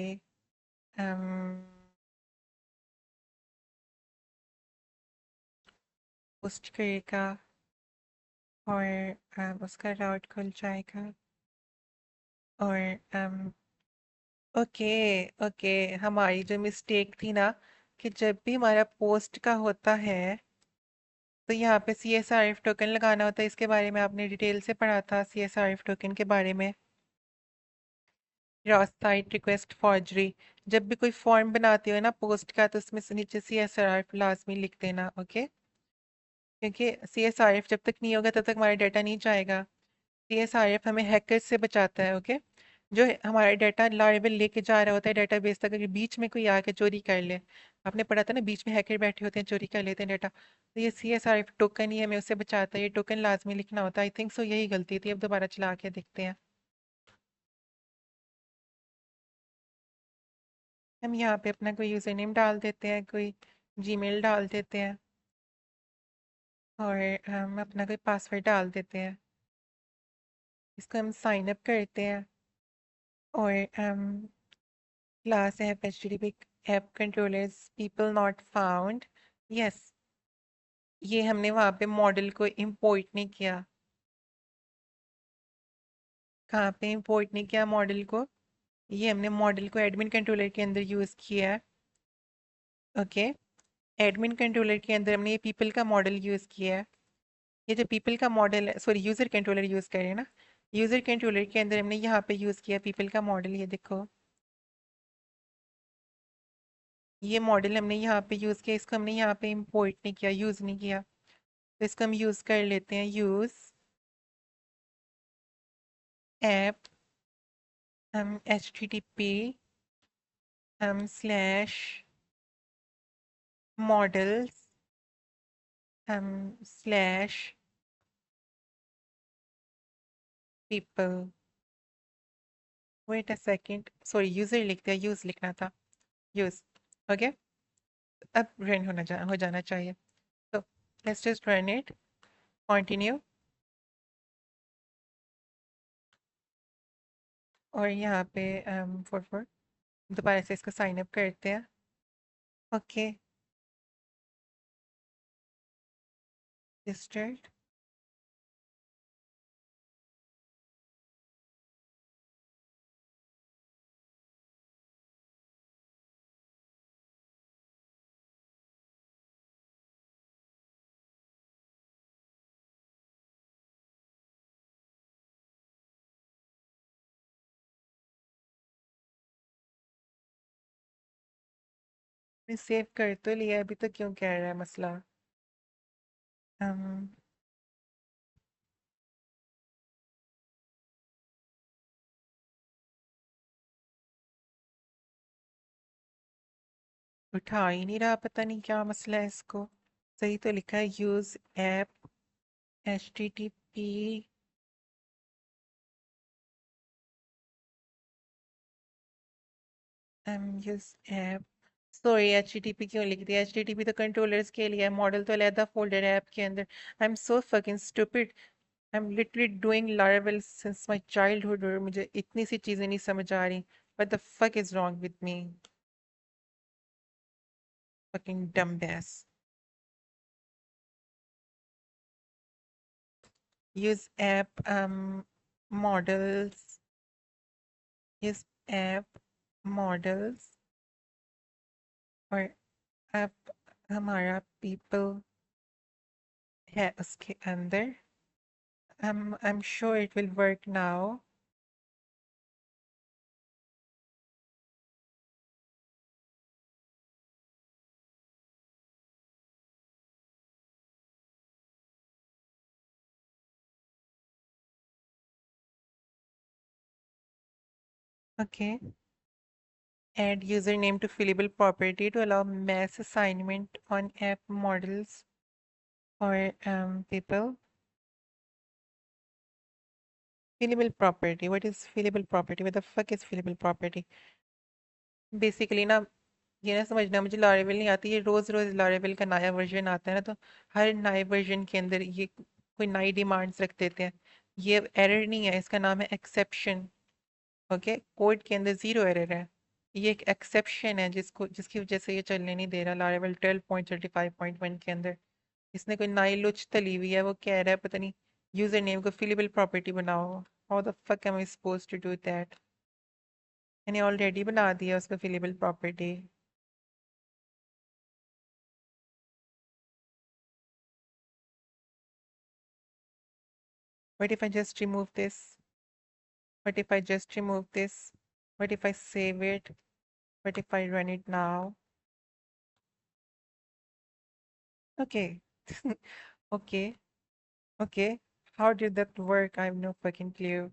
पोस्ट करेगा और उसका राउट खुल जाएगा और ओके ओके, हमारी जो मिस्टेक थी ना कि जब भी हमारा पोस्ट का होता है तो यहाँ पे CSRF टोकन लगाना होता है. इसके बारे में आपने डिटेल से पढ़ा था CSRF टोकन के बारे में. Cross site request forgery. जब भी कोई फॉर्म बनाते हो ना पोस्ट का तो उसमें से नीचे CSRF लाजमी लिख देना. ओके, क्योंकि CSRF जब तक नहीं होगा तब तक हमारा डाटा नहीं जाएगा. CSRF हमें हैकर से बचाता है. ओके, जो हमारा डाटा लाइबल लेके जा रहा होता है डेटाबेस तक, अगर बीच में कोई आके चोरी कर ले. आपने पढ़ा था ना, बीच में हैकर बैठे होते हैं चोरी कर लेते हैं डाटा. तो ये CSRF टोकन ही हमें उससे बचाता है. ये टोकन लाजमी लिखना होता है. आई थिंक सो यही गलती थी. अब दोबारा चला के देखते हैं. हम यहाँ पे अपना कोई यूज़र नेम डाल देते हैं, कोई जीमेल डाल देते हैं और हम अपना कोई पासवर्ड डाल देते हैं. इसको हम साइन अप करते हैं और class app HTTP app controllers people not found. Yes, ये हमने वहाँ पे मॉडल को इंपोर्ट नहीं किया. कहाँ पे इंपोर्ट नहीं किया मॉडल को? ये हमने मॉडल को एडमिन कंट्रोलर के अंदर यूज़ किया है. ओके, एडमिन कंट्रोलर के अंदर हमने ये पीपल का मॉडल यूज़ किया है. ये जो पीपल का मॉडल है, सॉरी यूज़र कंट्रोलर यूज़ कर रहे हैं ना. यूज़र कंट्रोलर के अंदर हमने यहाँ पे यूज़ किया पीपल का मॉडल. ये देखो, ये मॉडल हमने यहाँ पे यूज़ किया, इसको हमने यहाँ पे इंपोर्ट नहीं किया, यूज़ नहीं किया, तो इसको हम यूज़ कर लेते हैं। यूज़ ऐप हम HTTP हम स्लैश मॉडल्स हम slash people. Wait a second, sorry user लिख दिया, यूज़ लिखना था, यूज़। ओके, अब रन हो जाना चाहिए। तो let's just run it, continue. और यहाँ पे फॉर दोबारा से इसको साइन अप करते हैं। Okay, registered. सेव कर तो लिया, अभी तो क्यों कह रहा है मसला? um, उठा ही नहीं रहा, पता नहीं क्या मसला है इसको। सही तो लिखा है, use app HTTP use app. Sorry, HTTP क्यों लिख दिया? HTTP तो कंट्रोलर्स के लिए है, मॉडल तो अलहदा फोल्डर है ऐप के अंदर। I am so fucking stupid. I am literally doing Laravel since my childhood और मुझे इतनी सी चीजें नहीं समझ आ रही। What the fuck is wrong with me? Fucking डम बैस। use app models use app models और app हमारा people है उसके अंदर। I'm sure it will work now. Okay, add username to fillable property to allow mass assignment on app models or people. Fillable property, what is fillable property? What the fuck is fillable property? Basically ना, ये ना समझना, मुझे लॉरेबल नहीं आती, ये रोज रोज लॉरेबल का नया वर्जन आता है ना, तो हर नए वर्जन के अंदर ये कोई नई डिमांड्स रख देते हैं। ये एरर नहीं है, इसका नाम है एक्सेप्शन। ओके, कोड के अंदर जीरो एरर है, ये एक एक्सेप्शन है जिसकी वजह से ये चलने नहीं दे रहा लॉरेबल 12.35.1 के अंदर। इसने कोई नई लुच तली हुई है, वो कह रहा है पता नहीं यूजर नेम को फिलेबल प्रॉपर्टी बनाओ। How the fuck am I suppose to do that? मैंने ऑलरेडी बना दिया उसको fillable property. What if I just remove this? What if I just remove this? What if I save it? What if I run it now? Okay. Okay. Okay. How did that work? I have no fucking clue.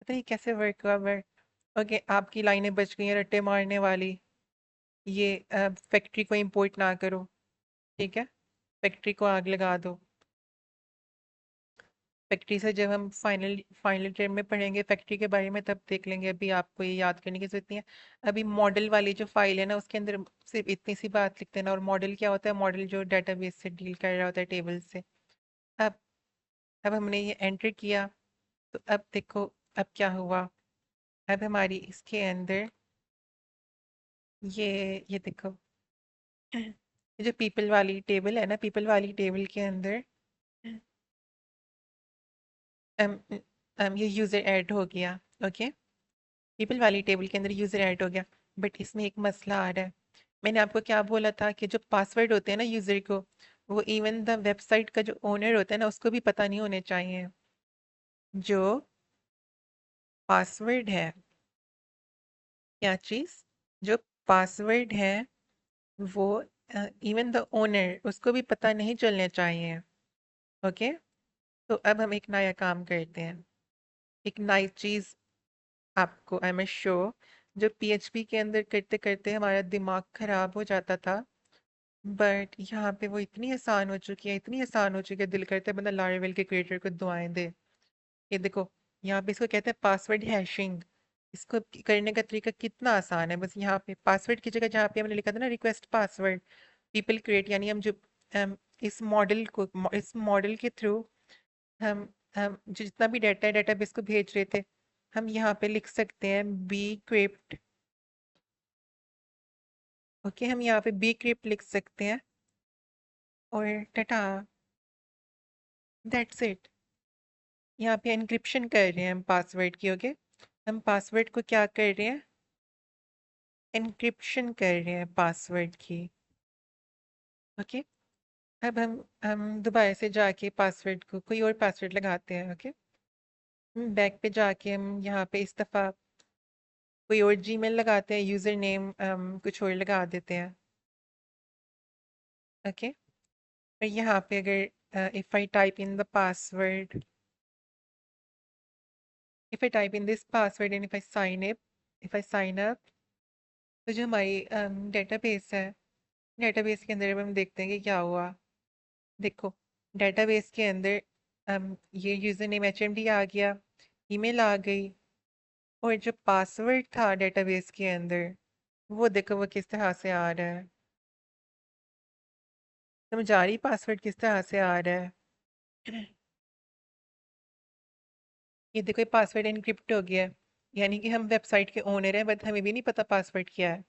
पता नहीं कैसे work हुआ but okay, आपकी लाइनें बच गई हैं रट्टे मारने वाली। ये फैक्ट्री को इंपोर्ट ना करो, ठीक है? फैक्ट्री को आग लगा दो। फैक्ट्री से जब हम फाइनल फाइनल टर्म में पढ़ेंगे फैक्ट्री के बारे में तब देख लेंगे, अभी आपको ये याद करने की जरूरत नहीं है। अभी मॉडल वाली जो फाइल है ना उसके अंदर सिर्फ इतनी सी बात लिख देना। और मॉडल क्या होता है? मॉडल जो डेटाबेस से डील कर रहा होता है, टेबल से। अब अब हमने ये एंटर किया, तो अब देखो अब क्या हुआ। अब हमारी इसके अंदर ये देखो, ये जो पीपल वाली टेबल है ना, पीपल वाली टेबल के अंदर ये यूज़र ऐड हो गया। ओके, पीपल वाली टेबल के अंदर यूज़र ऐड हो गया, बट इसमें एक मसला आ रहा है। मैंने आपको क्या बोला था कि जो पासवर्ड होते हैं ना यूज़र को, वो इवन द वेबसाइट का जो ओनर होता है ना उसको भी पता नहीं होने चाहिए। जो पासवर्ड है, क्या चीज़? जो पासवर्ड है वो इवन द ओनर उसको भी पता नहीं चलने चाहिए। ओके, तो अब हम एक नया काम करते हैं, एक नई चीज़ आपको आई एम शो। जो पीएचपी के अंदर करते करते हमारा दिमाग खराब हो जाता था, बट यहाँ पे वो इतनी आसान हो चुकी है, इतनी आसान हो चुकी है, दिल करता है बंदा लारावेल के क्रिएटर को दुआएं दे। ये देखो, यहाँ पे इसको कहते हैं पासवर्ड हैशिंग। इसको करने का तरीका कितना आसान है, बस यहाँ पे पासवर्ड की जगह जहाँ पे हमने लिखा था ना रिक्वेस्ट पासवर्ड पीपल क्रिएट, यानी हम जो इस मॉडल को इस मॉडल के थ्रू हम हम जो जितना भी डाटा है डेटाबेस को भेज रहे थे, हम यहाँ पे लिख सकते हैं बी क्रिप्ट। ओके, हम यहाँ पे बी क्रिप्ट लिख सकते हैं और टाटा, दैट्स इट। यहाँ पे एनक्रिप्शन कर रहे हैं हम पासवर्ड की। ओके, हम पासवर्ड को क्या कर रहे हैं, एनक्रिप्शन कर रहे हैं पासवर्ड की। ओके, अब हम दोबारा से जाके पासवर्ड को कोई और पासवर्ड लगाते हैं। ओके, बैक पे जाके हम यहाँ पे इस दफ़ा कोई और जीमेल लगाते हैं, यूज़र नेम कुछ और लगा देते हैं। ओके, और यहाँ पे अगर if I type in the password, if I type in this password and if I sign up, तो जो हमारी डेटाबेस है, डेटाबेस के अंदर अब हम देखते हैं कि क्या हुआ। देखो, डेटाबेस के अंदर ये यूज़र नेम एचएमडी आ गया, ईमेल आ गई, और जो पासवर्ड था डेटाबेस के अंदर, वो देखो वो किस तरह से आ रहा है। समझ आ रही पासवर्ड किस तरह से आ रहा है? ये देखो, ये पासवर्ड एनक्रिप्ट हो गया है, यानी कि हम वेबसाइट के ओनर हैं बट हमें भी नहीं पता पासवर्ड क्या है।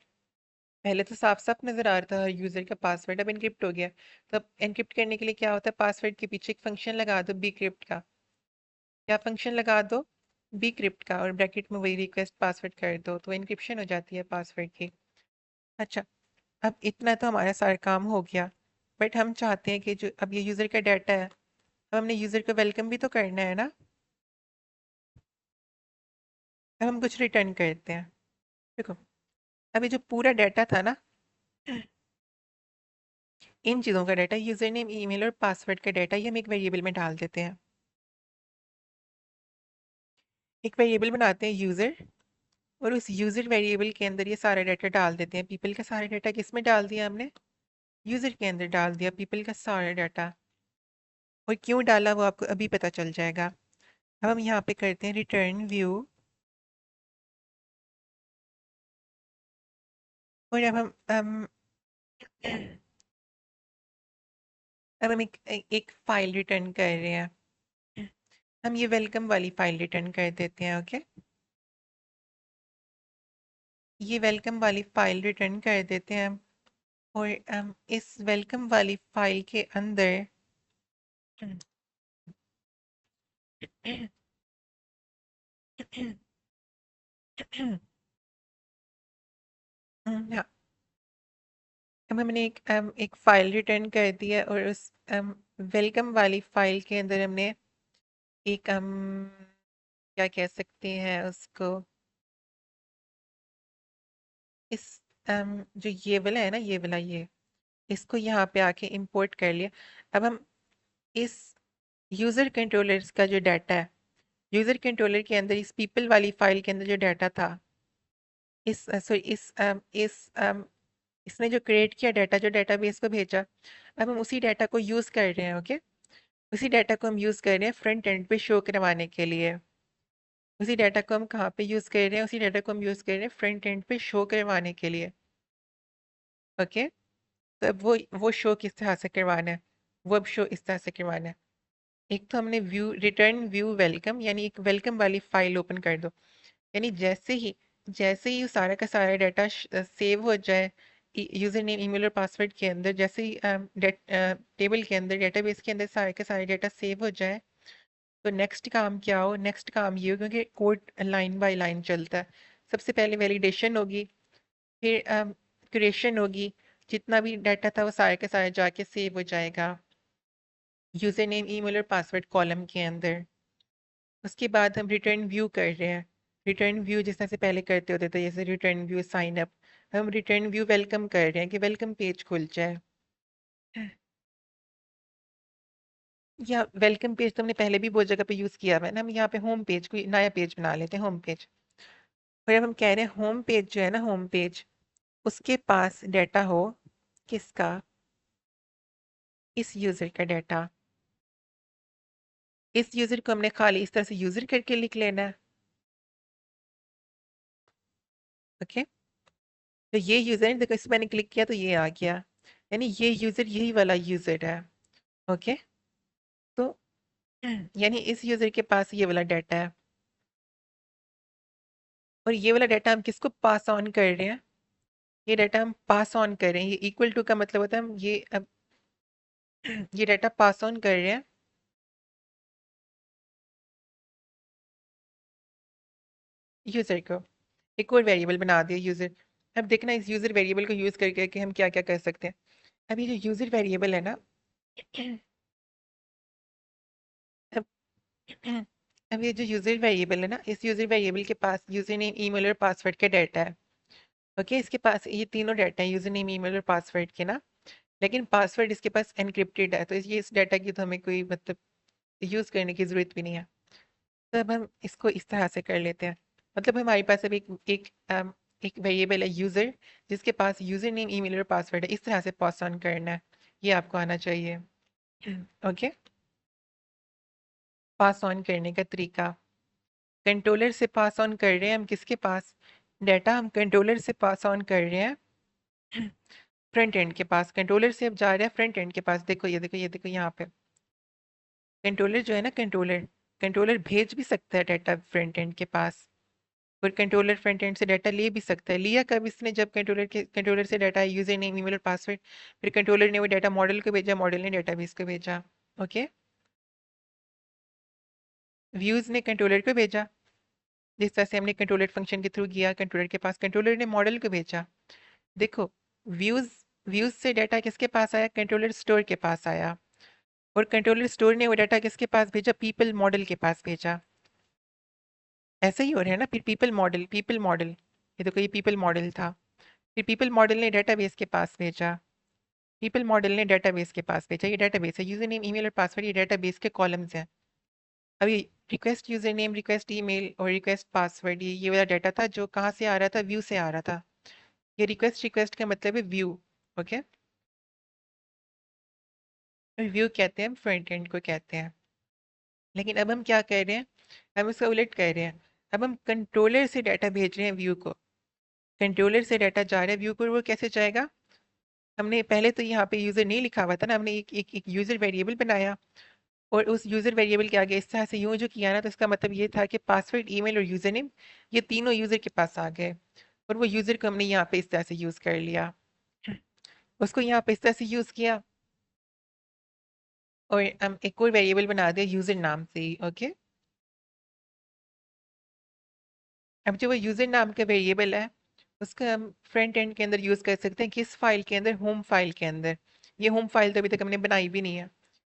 पहले तो साफ साफ नजर आ रहा था हर यूजर का पासवर्ड, अब एनक्रिप्ट हो गया। तो अब एनक्रिप्ट करने के लिए क्या होता है, पासवर्ड के पीछे एक फंक्शन लगा दो बी क्रिप्ट का। क्या फंक्शन लगा दो, बी क्रिप्ट का, और ब्रैकेट में वही रिक्वेस्ट पासवर्ड कर दो, तो एनक्रिप्शन हो जाती है पासवर्ड की। अच्छा, अब इतना तो हमारा सारा काम हो गया, बट हम चाहते हैं कि जो अब ये यूज़र का डाटा है, अब हमने यूज़र को वेलकम भी तो करना है ना। अब हम कुछ रिटर्न करते हैं। देखो, अभी जो पूरा डाटा था ना, इन चीज़ों का डाटा, यूज़र नेम ईमेल और पासवर्ड का डाटा, ये हम एक वेरिएबल में डाल देते हैं। एक वेरिएबल बनाते हैं यूज़र, और उस यूज़र वेरिएबल के अंदर ये सारा डाटा डाल देते हैं। पीपल का सारा डाटा किस में डाल दिया हमने, यूज़र के अंदर डाल दिया पीपल का सारा डाटा। और क्यों डाला वो आपको अभी पता चल जाएगा। अब हम यहाँ पे करते हैं रिटर्न व्यू, और अब हम एक फाइल रिटर्न कर रहे हैं। हम ये वेलकम वाली फाइल रिटर्न कर देते हैं। ओके, ये वेलकम वाली फाइल रिटर्न कर देते हैं हम, और इस वेलकम वाली फाइल के अंदर हाँ, अब हमने एक फाइल रिटर्न कर दी है, और उस वेलकम वाली फाइल के अंदर हमने एक क्या कह सकते हैं उसको, इस जो ये वाला है ना, ये वाला, ये इसको यहाँ पे आके इंपोर्ट कर लिया। अब हम इस यूज़र कंट्रोलर्स का जो डाटा है, यूज़र कंट्रोलर के अंदर इस पीपल वाली फाइल के अंदर जो डाटा था, इस सॉरी इसने जो क्रिएट किया डाटा, जो डाटाबेस को भेजा, अब हम उसी डाटा को यूज़ कर रहे हैं। ओके, उसी डाटा को हम यूज़ कर रहे हैं फ्रंट एंड पे शो करवाने के लिए। उसी डाटा को हम कहाँ पे यूज़ कर रहे हैं, उसी डाटा को हम यूज़ कर रहे हैं फ्रंट एंड पे शो करवाने के लिए। ओके, तो अब वो शो किस तरह से करवाना है, वो अब शो इस तरह से करवाना है। एक तो हमने व्यू रिटर्न व्यू वेलकम, यानी एक वेलकम वाली फाइल ओपन कर दो, यानी जैसे ही सारा का सारा डाटा सेव हो जाए यूजर नेम ईमेल और पासवर्ड के अंदर, जैसे ही टेबल के अंदर डेटाबेस के अंदर सारे का सारा डाटा सेव हो जाए, तो नेक्स्ट काम क्या हो, नेक्स्ट काम ये हो, क्योंकि कोड लाइन बाय लाइन चलता है। सबसे पहले वैलिडेशन होगी, फिर क्रिएशन होगी, जितना भी डाटा था वो सारे का सारा जाके सेव हो जाएगा यूजर नेम ईमेल और पासवर्ड कॉलम के अंदर। उसके बाद हम रिटर्न व्यू कर रहे हैं। रिटर्न व्यू जिस तरह से पहले करते होते थे, जैसे रिटर्न व्यू साइन अप, हम रिटर्न व्यू वेलकम कर रहे हैं कि वेलकम पेज खुल जाए। या वेलकम पेज तो हमने पहले भी बहुत जगह पे यूज किया हुआ है ना, हम यहाँ पे होम पेज कोई नया पेज बना लेते हैं, होम पेज। और अब हम कह रहे हैं होम पेज जो है ना, होम पेज उसके पास डाटा हो किसका, इस यूजर का डाटा। इस यूजर को हमने खाली इस तरह से यूजर करके लिख लेना है। ओके, तो ये यूजर देखो, इस पर मैंने क्लिक किया तो ये आ गया, यानी ये यूजर यही वाला यूजर है। ओके, तो यानी इस यूजर के पास ये वाला डाटा है, और ये वाला डाटा हम किसको पास ऑन कर रहे हैं, ये डाटा हम पास ऑन कर रहे हैं। ये इक्वल टू का मतलब होता है हम ये अब ये डाटा पास ऑन कर रहे हैं यूजर को। एक और वेरिएबल बना दिया यूजर। अब देखना इस यूजर वेरिएबल को यूज करके कि हम क्या क्या कर सकते हैं। अब ये जो यूजर वेरिएबल है ना, अब अब ये जो यूजर वेरिएबल है ना, इस यूजर वेरिएबल के पास यूजर नेम ईमेल और पासवर्ड का डाटा है। ओके, इसके पास ये तीनों डाटा है, यूजर नेम ईमेल और पासवर्ड के ना, लेकिन पासवर्ड इसके पास एनक्रिप्टेड है, तो ये इस डाटा की तो हमें कोई मतलब यूज करने की जरूरत भी नहीं है। तो अब हम इसको इस तरह से कर लेते हैं। मतलब हमारे पास अब एक वेरिएबल है यूजर, जिसके पास यूजर नेम ईमेल और पासवर्ड है, इस तरह से पास ऑन करना है। ये आपको आना चाहिए। ओके, पास ऑन करने का तरीका, कंट्रोलर से पास ऑन कर रहे हैं हम किसके पास, डाटा हम कंट्रोलर से पास ऑन कर रहे हैं फ्रंट एंड के पास। कंट्रोलर से अब जा रहा है फ्रंट एंड के पास। देखो ये देखो, ये देखो यहाँ पे कंट्रोलर जो है ना, कंट्रोलर कंट्रोलर भेज भी सकता है डाटा फ्रंट एंड के पास, और कंट्रोलर फ्रंट एंड से डाटा ले भी सकता है। लिया कब इसने, जब कंट्रोलर से डाटा यूजर नेम ईमेल और पासवर्ड, फिर कंट्रोलर ने वो डाटा मॉडल को भेजा, मॉडल ने डाटा बेस को भेजा। ओके, व्यूज ने कंट्रोलर को भेजा, जिस तरह से हमने कंट्रोलर फंक्शन के थ्रू किया कंट्रोलर के पास, कंट्रोलर ने मॉडल को भेजा। देखो, व्यूज व्यूज से डाटा किसके पास आया, कंट्रोलर स्टोर के पास आया, और कंट्रोलर स्टोर ने वो डाटा किसके पास भेजा, पीपल मॉडल के पास भेजा। ऐसा ही हो रहा है ना, फिर पीपल मॉडल ये देखो, ये पीपल मॉडल था, फिर पीपल मॉडल ने डाटाबेस के पास भेजा, पीपल मॉडल ने डाटाबेस के पास भेजा। ये डाटाबेस है, यूजर नेम ईमेल और पासवर्ड ये डाटाबेस के कॉलम्स हैं। अभी request user name, request email और रिक्वेस्ट पासवर्ड, ये वाला डाटा था जो कहाँ से आ रहा था, व्यू से आ रहा था। ये रिक्वेस्ट रिक्वेस्ट का मतलब है व्यू। ओके, व्यू कहते हैं, फ्रंट एंड को कहते हैं। लेकिन अब हम क्या कर रहे हैं, हम इसका उलट कर रहे हैं। अब हम कंट्रोलर से डाटा भेज रहे हैं व्यू को, कंट्रोलर से डाटा जा रहा है व्यू को, वो कैसे जाएगा। हमने पहले तो यहाँ पे यूजर नहीं लिखा हुआ था ना, हमने एक यूजर वेरिएबल बनाया, और उस यूजर वेरिएबल के आगे इस तरह से यूं जो किया ना, तो इसका मतलब ये था कि पासवर्ड ईमेल और यूजर नेम ये तीनों यूजर के पास आ गए, और वो यूजर को हमने यहाँ पे इस तरह से यूज कर लिया, उसको यहाँ पे इस तरह से यूज किया, और हम एक और वेरिएबल बना दिया यूजर नाम से ही। ओके, अब जो वो यूजर नाम का वेरिएबल है, उसको हम फ्रंट एंड के अंदर यूज कर सकते हैं, किस फाइल के अंदर, होम फाइल के अंदर। ये होम फाइल तो अभी तक हमने बनाई भी नहीं है,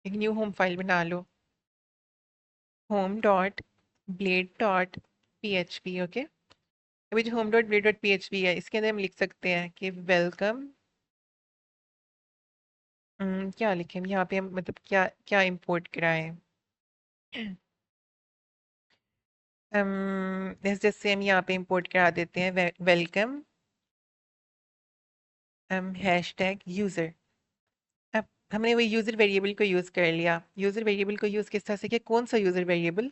एक न्यू होम फाइल बना लो, home dot blade dot P H P. Okay, अभी जो home dot blade dot P H P है, इसके अंदर हम लिख सकते हैं कि वेलकम, क्या लिखें हम यहाँ पे, हम मतलब क्या क्या इंपोर्ट कराएं। जैसे हम यहाँ पे इंपोर्ट करा देते हैं वेलकम हैश टैग यूजर। अब हमने वो यूजर वेरिएबल को यूज कर लिया, यूजर वेरिएबल को यूज किस तरह से किया, कौन सा यूजर वेरिएबल,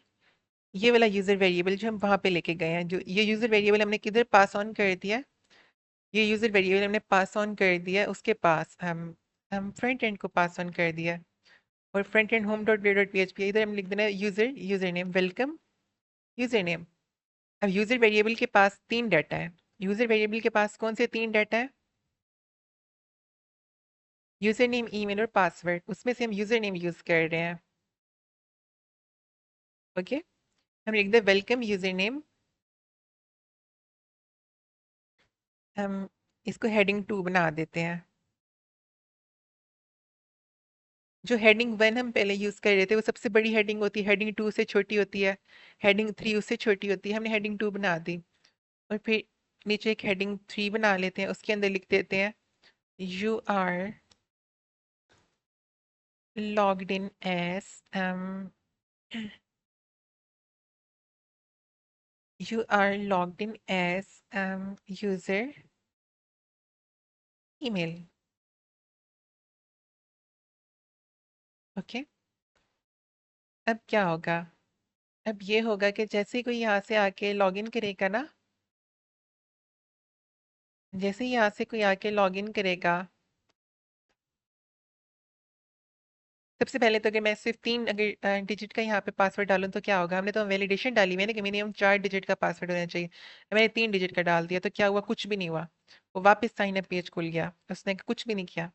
ये वाला यूजर वेरिएबल जो हम वहां पे लेके गए हैं, जो ये यूजर वेरिएबल हमने किधर पास ऑन कर दिया है? ये यूजर वेरिएबल हमने पास ऑन कर दिया है उसके पास, हम फ्रंट एंड को पास ऑन कर दिया है। और front end home dot dot dot P H P, इधर हम लिख देना user user name welcome user name. अब यूजर वेरिएबल के पास तीन डाटा है, यूजर वेरिएबल के पास कौन से तीन डाटा है, यूजर नेम ईमेल और पासवर्ड, उसमें से हम यूजर नेम यूज कर रहे हैं। ओके, हम लिख दे वेलकम यूजर नेम, हम इसको हेडिंग 2 बना देते हैं। जो हेडिंग 1 हम पहले यूज कर रहे थे वो सबसे बड़ी हेडिंग होती है, हेडिंग 2 से छोटी होती है, हेडिंग 3 उससे छोटी होती है, हमने हेडिंग 2 बना दी। और फिर नीचे एक हेडिंग 3 बना लेते हैं, उसके अंदर लिख देते हैं you are logged in as you are logged in as user email. ओके, अब क्या होगा? अब ये होगा कि जैसे ही कोई यहाँ से आके लॉगिन करेगा ना, जैसे ही यहाँ से कोई आके लॉगिन करेगा, सबसे पहले तो अगर मैं सिर्फ 3 अगर डिजिट का यहाँ पे पासवर्ड डालूं तो क्या होगा? हमने तो वैलिडेशन डाली हुई है ना कि मिनिमम 4 डिजिट का पासवर्ड होना चाहिए। मैंने 3 डिजिट का डाल दिया तो क्या हुआ? कुछ भी नहीं हुआ। वो वापस साइन अप पेज खुल गया, उसने कुछ भी नहीं किया।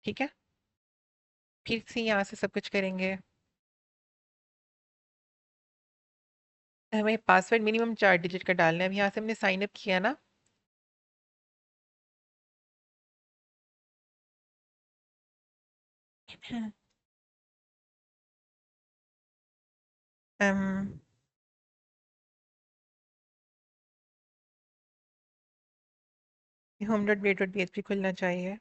ठीक है, फिर से यहाँ से सब कुछ करेंगे। हमें पासवर्ड मिनिमम 4 डिजिट का डालना है। अब यहाँ से हमने साइन अप किया ना, home dot B dot B H P खुलना चाहिए।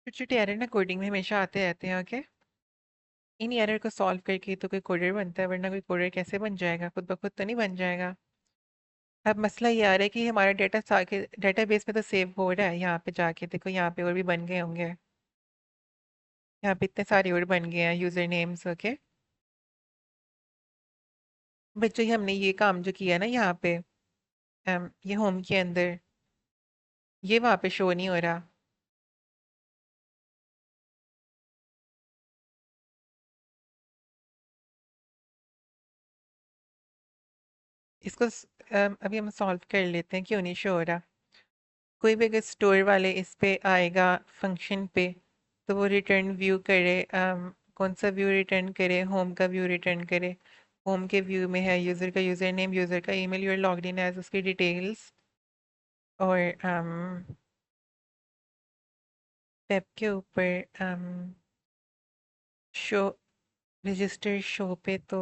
छोटे छोटे एरर ना कोडिंग में हमेशा आते रहते हैं। ओके, इन एरर को सॉल्व करके तो कोई कोडर बनता है, वरना कोई कोडर कैसे बन जाएगा? खुद ब खुद तो नहीं बन जाएगा। अब मसला ये आ रहा है कि हमारा डेटा डेटाबेस में तो सेव हो रहा है। यहाँ पे जाके देखो, यहाँ पे और भी बन गए होंगे। यहाँ पे इतने सारे और बन गए हैं यूजर नेम्स। ओके, बच्चों ये हमने ये काम जो किया ना यहाँ पे, ये होम के अंदर, ये वहाँ पे शो नहीं हो रहा। इसको अभी हम सॉल्व कर लेते हैं, क्यों नहीं शो हो रहा। कोई भी अगर स्टोर वाले इस पे आएगा फंक्शन पे, तो वो रिटर्न व्यू करे। कौन सा व्यू रिटर्न करे? होम का व्यू रिटर्न करे। होम के व्यू में है यूज़र का यूज़र नेम, यूज़र का email, you're logged in as, उसकी डिटेल्स। और वेब के ऊपर शो, रजिस्टर शो पे तो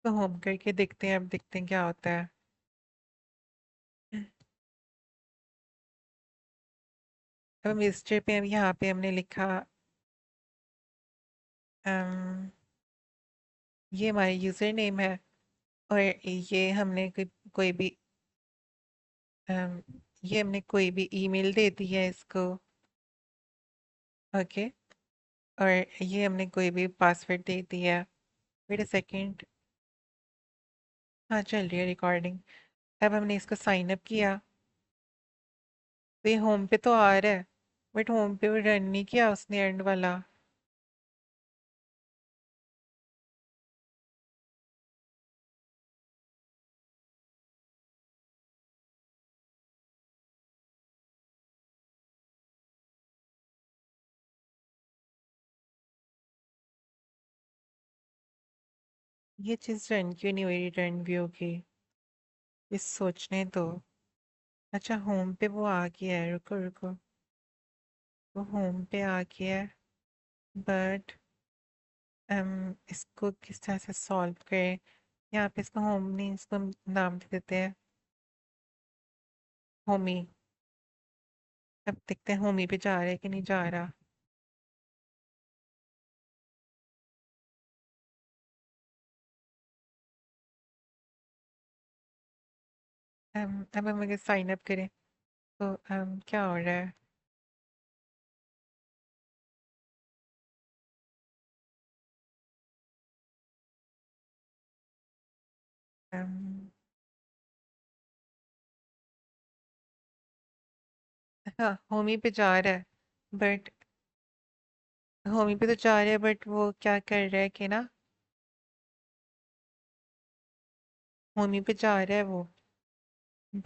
होम करके देखते हैं, अब देखते हैं क्या होता है। अब रजिस्टर पे, अब यहाँ पे हमने लिखा अम, ये हमारी यूज़र नेम है, और ये हमने कोई भी अम, ये हमने कोई भी ईमेल दे दी है इसको। ओके, और ये हमने कोई भी पासवर्ड दे दिया। वेट अ सेकेंड, हाँ चल रही है रिकॉर्डिंग। अब हमने इसको साइन अप किया, तो ये होम पे तो आ रहा है, बट होम पे वो रन नहीं किया उसने एंड वाला। ये चीज़ रन क्यों नहीं हुई रिटर्न व्यू की? इस सोचने तो। अच्छा, होम पे वो आ गया है, रुको रुको, वो होम पे आ गया है, बट इसको किस तरह से सॉल्व करें? यहाँ पे इसको होम नहीं, इसको हम नाम दे देते हैं होमी। अब देखते हैं होमी पे जा रहा है कि नहीं जा रहा। अब हम अगर साइन अप करें तो क्या हो रहा है? um, हाँ होमी पे जा रहा है बट होमी पे तो जा रहा है बट वो क्या कर रहा है कि ना होमी पे जा रहा है वो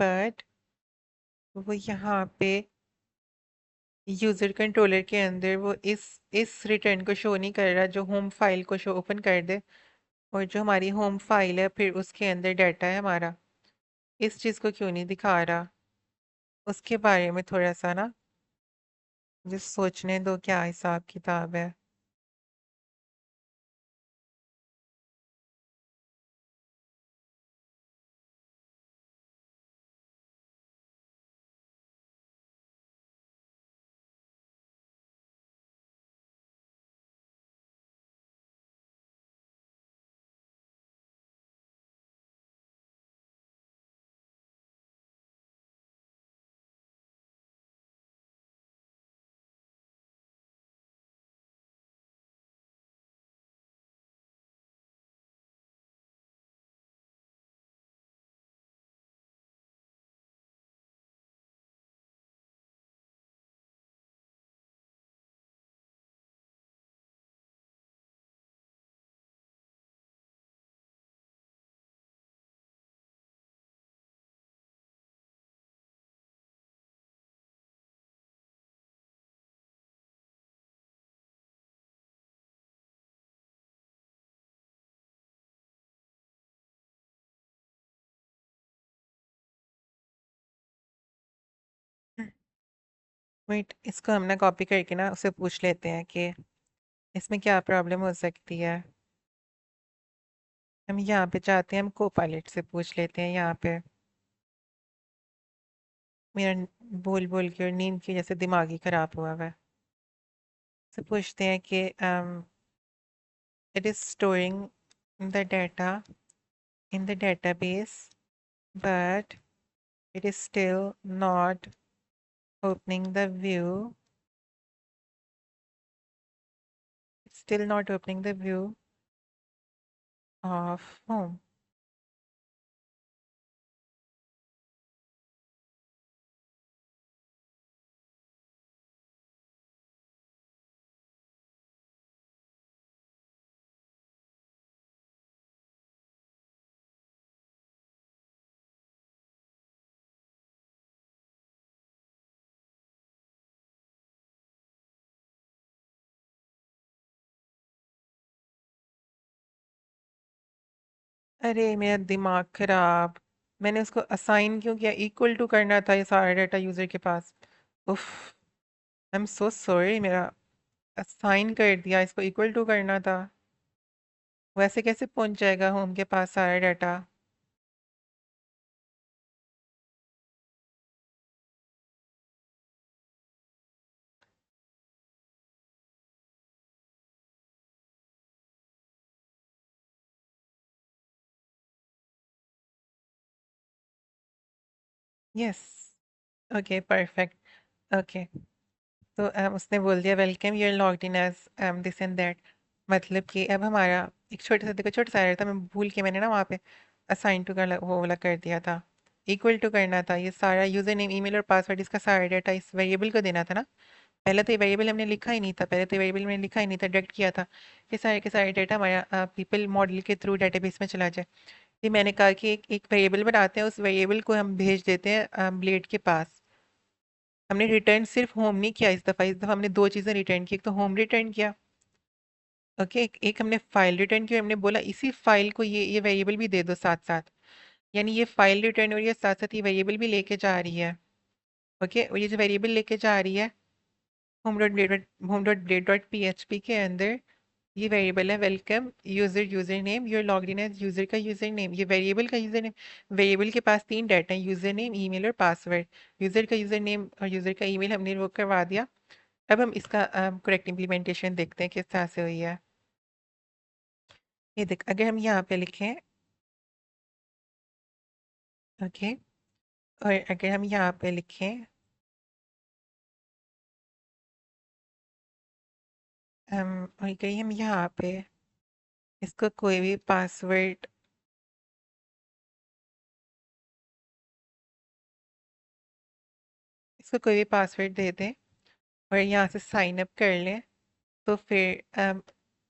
बट वो यहाँ पे यूजर कंट्रोलर के अंदर वो इस रिटर्न को शो नहीं कर रहा जो होम फाइल को शो ओपन कर दे और जो हमारी होम फाइल है फिर उसके अंदर डाटा है हमारा इस चीज़ को क्यों नहीं दिखा रहा उसके बारे में थोड़ा सा ना मुझे सोचने दो क्या हिसाब किताब है। वेट इसको हम ना कॉपी करके ना उसे पूछ लेते हैं कि इसमें क्या प्रॉब्लम हो सकती है। हम यहाँ पे चाहते हैं हम को पायलट से पूछ लेते हैं यहाँ पे मेरा बोल बोल के और नींद की वजह से दिमाग ही खराब हुआ हुआ है। से पूछते हैं कि it is storing the data in the database but it is still not opening the view, still not opening the view of home. अरे मेरा दिमाग खराब। मैंने उसको असाइन क्यों किया इक्वल टू करना था ये सारा डाटा यूजर के पास। उफ आई एम सो सॉरी मेरा असाइन कर दिया इसको इक्वल टू करना था। वैसे कैसे पहुंच जाएगा होम के पास सारा data. Yes okay perfect okay. तो उसने बोल दिया welcome you're logged in as this and that. मतलब कि अब हमारा एक छोटा सा देखो छोटा सा एरर था मैं भूल के मैंने ना वहाँ पे असाइन टू का वो वाला कर दिया था। इक्वल टू करना था ये सारा यूजर नेम ईमेल और पासवर्ड इसका सारा डाटा इस वेरिएबल को देना था ना। पहले तो ये वेरिएबल हमने लिखा ही नहीं था पहले तो वेरिएबल में लिखा ही नहीं था डायरेक्ट किया था कि सारे के सारे डाटा हमारा पीपल मॉडल के थ्रू डेटाबेस में चला जाए। ये मैंने कहा कि एक वेरिएबल बनाते हैं उस वेरिएबल को हम भेज देते हैं ब्लेड के पास। हमने रिटर्न सिर्फ होम नहीं किया इस दफ़ा हमने दो चीज़ें रिटर्न की एक तो होम रिटर्न किया। ओके एक हमने फाइल रिटर्न की और हमने बोला इसी फाइल को ये वेरिएबल भी दे दो साथ साथ। यानी ये फाइल रिटर्न हो रही है साथ साथ ये वेरिएबल भी लेके जा रही है। ओके और ये जो वेरिएबल लेके जा रही है होम.blade.php के अंदर ये वेरिएबल है welcome user user name you're logged in as user का यूजर नेम ये वेरिएबल का यूजर नेम। वेरिएबल के पास तीन डाटा है यूजर नेम ईमेल और पासवर्ड। यूजर का यूजर नेम और यूजर का ईमेल हमने वो करवा दिया। अब हम इसका करेक्ट इम्प्लीमेंटेशन देखते हैं किस तरह से हुई है। ये देख अगर हम यहाँ पे लिखें ओके और अगर हम यहाँ पे लिखें और कहीं हम यहाँ पे इसको कोई भी पासवर्ड इसको कोई भी पासवर्ड दे दें और यहाँ से साइन अप कर लें। तो फिर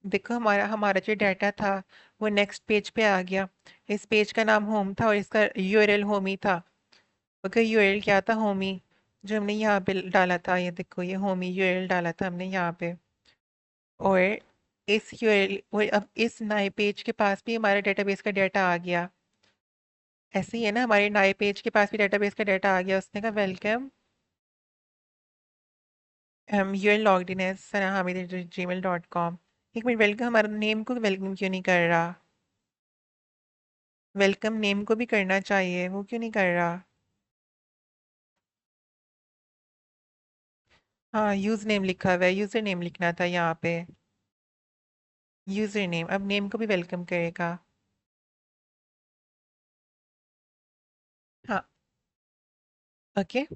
देखो हमारा हमारा जो डाटा था वो नेक्स्ट पेज पे आ गया। इस पेज का नाम होम था और इसका यूआरएल होम ही था। ओके, यूआरएल क्या था? होम ही, जो हमने यहाँ पे डाला था। ये देखो, ये होम ही यूआरएल डाला था हमने यहाँ पे। और इस यूआरएल और अब इस नए पेज के पास भी हमारे डेटाबेस का डाटा आ गया। ऐसे ही है ना, हमारे नए पेज के पास भी डेटाबेस का डाटा आ गया। उसने कहा welcome, you are logged in as sanahamid@gmail.com। एक मिनट, वेलकम हमारा नेम को वेलकम क्यों नहीं कर रहा? वेलकम नेम को भी करना चाहिए, वो क्यों नहीं कर रहा? हाँ, यूज नेम लिखा हुआ है, यूजर नेम लिखना था यहाँ पे। यूजर नेम, अब नेम को भी वेलकम करेगा। हाँ, okay.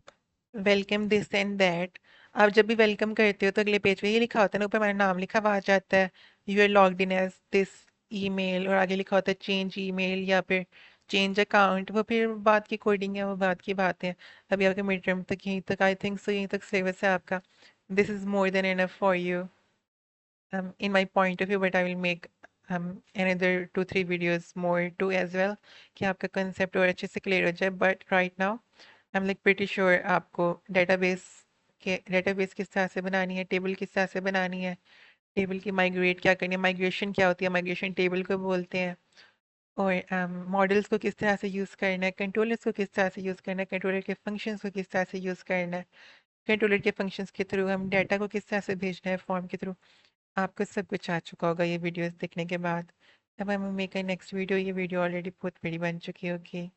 Welcome this and that. आप जब भी वेलकम करते हो तो अगले पेज पे ये लिखा होता है ना, ऊपर हमारा नाम लिखा हुआ आ जाता है, you are logged in as this email, और आगे लिखा होता है चेंज ईमेल या फिर चेंज अकाउंट। वो फिर बात की कोडिंग है, वो बात की बात है। अभी आपके मिड टर्म तक यहीं तक, आई थिंक सो, यहीं तक सिलेबस है आपका। This is more than enough for you in my point of view, but I will make another 2-3 videos more too as well, कि आपका concept और अच्छे से clear हो जाए। But right now I'm like pretty sure आपको database किस तरह से बनानी है, table किस तरह से बनानी है, table की migrate क्या करनी है, migration क्या होती है, migration table को बोलते हैं। और मॉडल्स को किस तरह से यूज़ करना है, कंट्रोलर्स को किस तरह से यूज़ करना है, कंट्रोलर के फंक्शंस को किस तरह से यूज़ करना है, कंट्रोलर के फंक्शंस के थ्रू हम डाटा को किस तरह से भेजना है फॉर्म के थ्रू। आपको सब कुछ आ चुका होगा ये वीडियोस देखने के बाद। अब हम मेक नेक्स्ट वीडियो, ये वीडियो ऑलरेडी बहुत बड़ी बन चुकी होगी।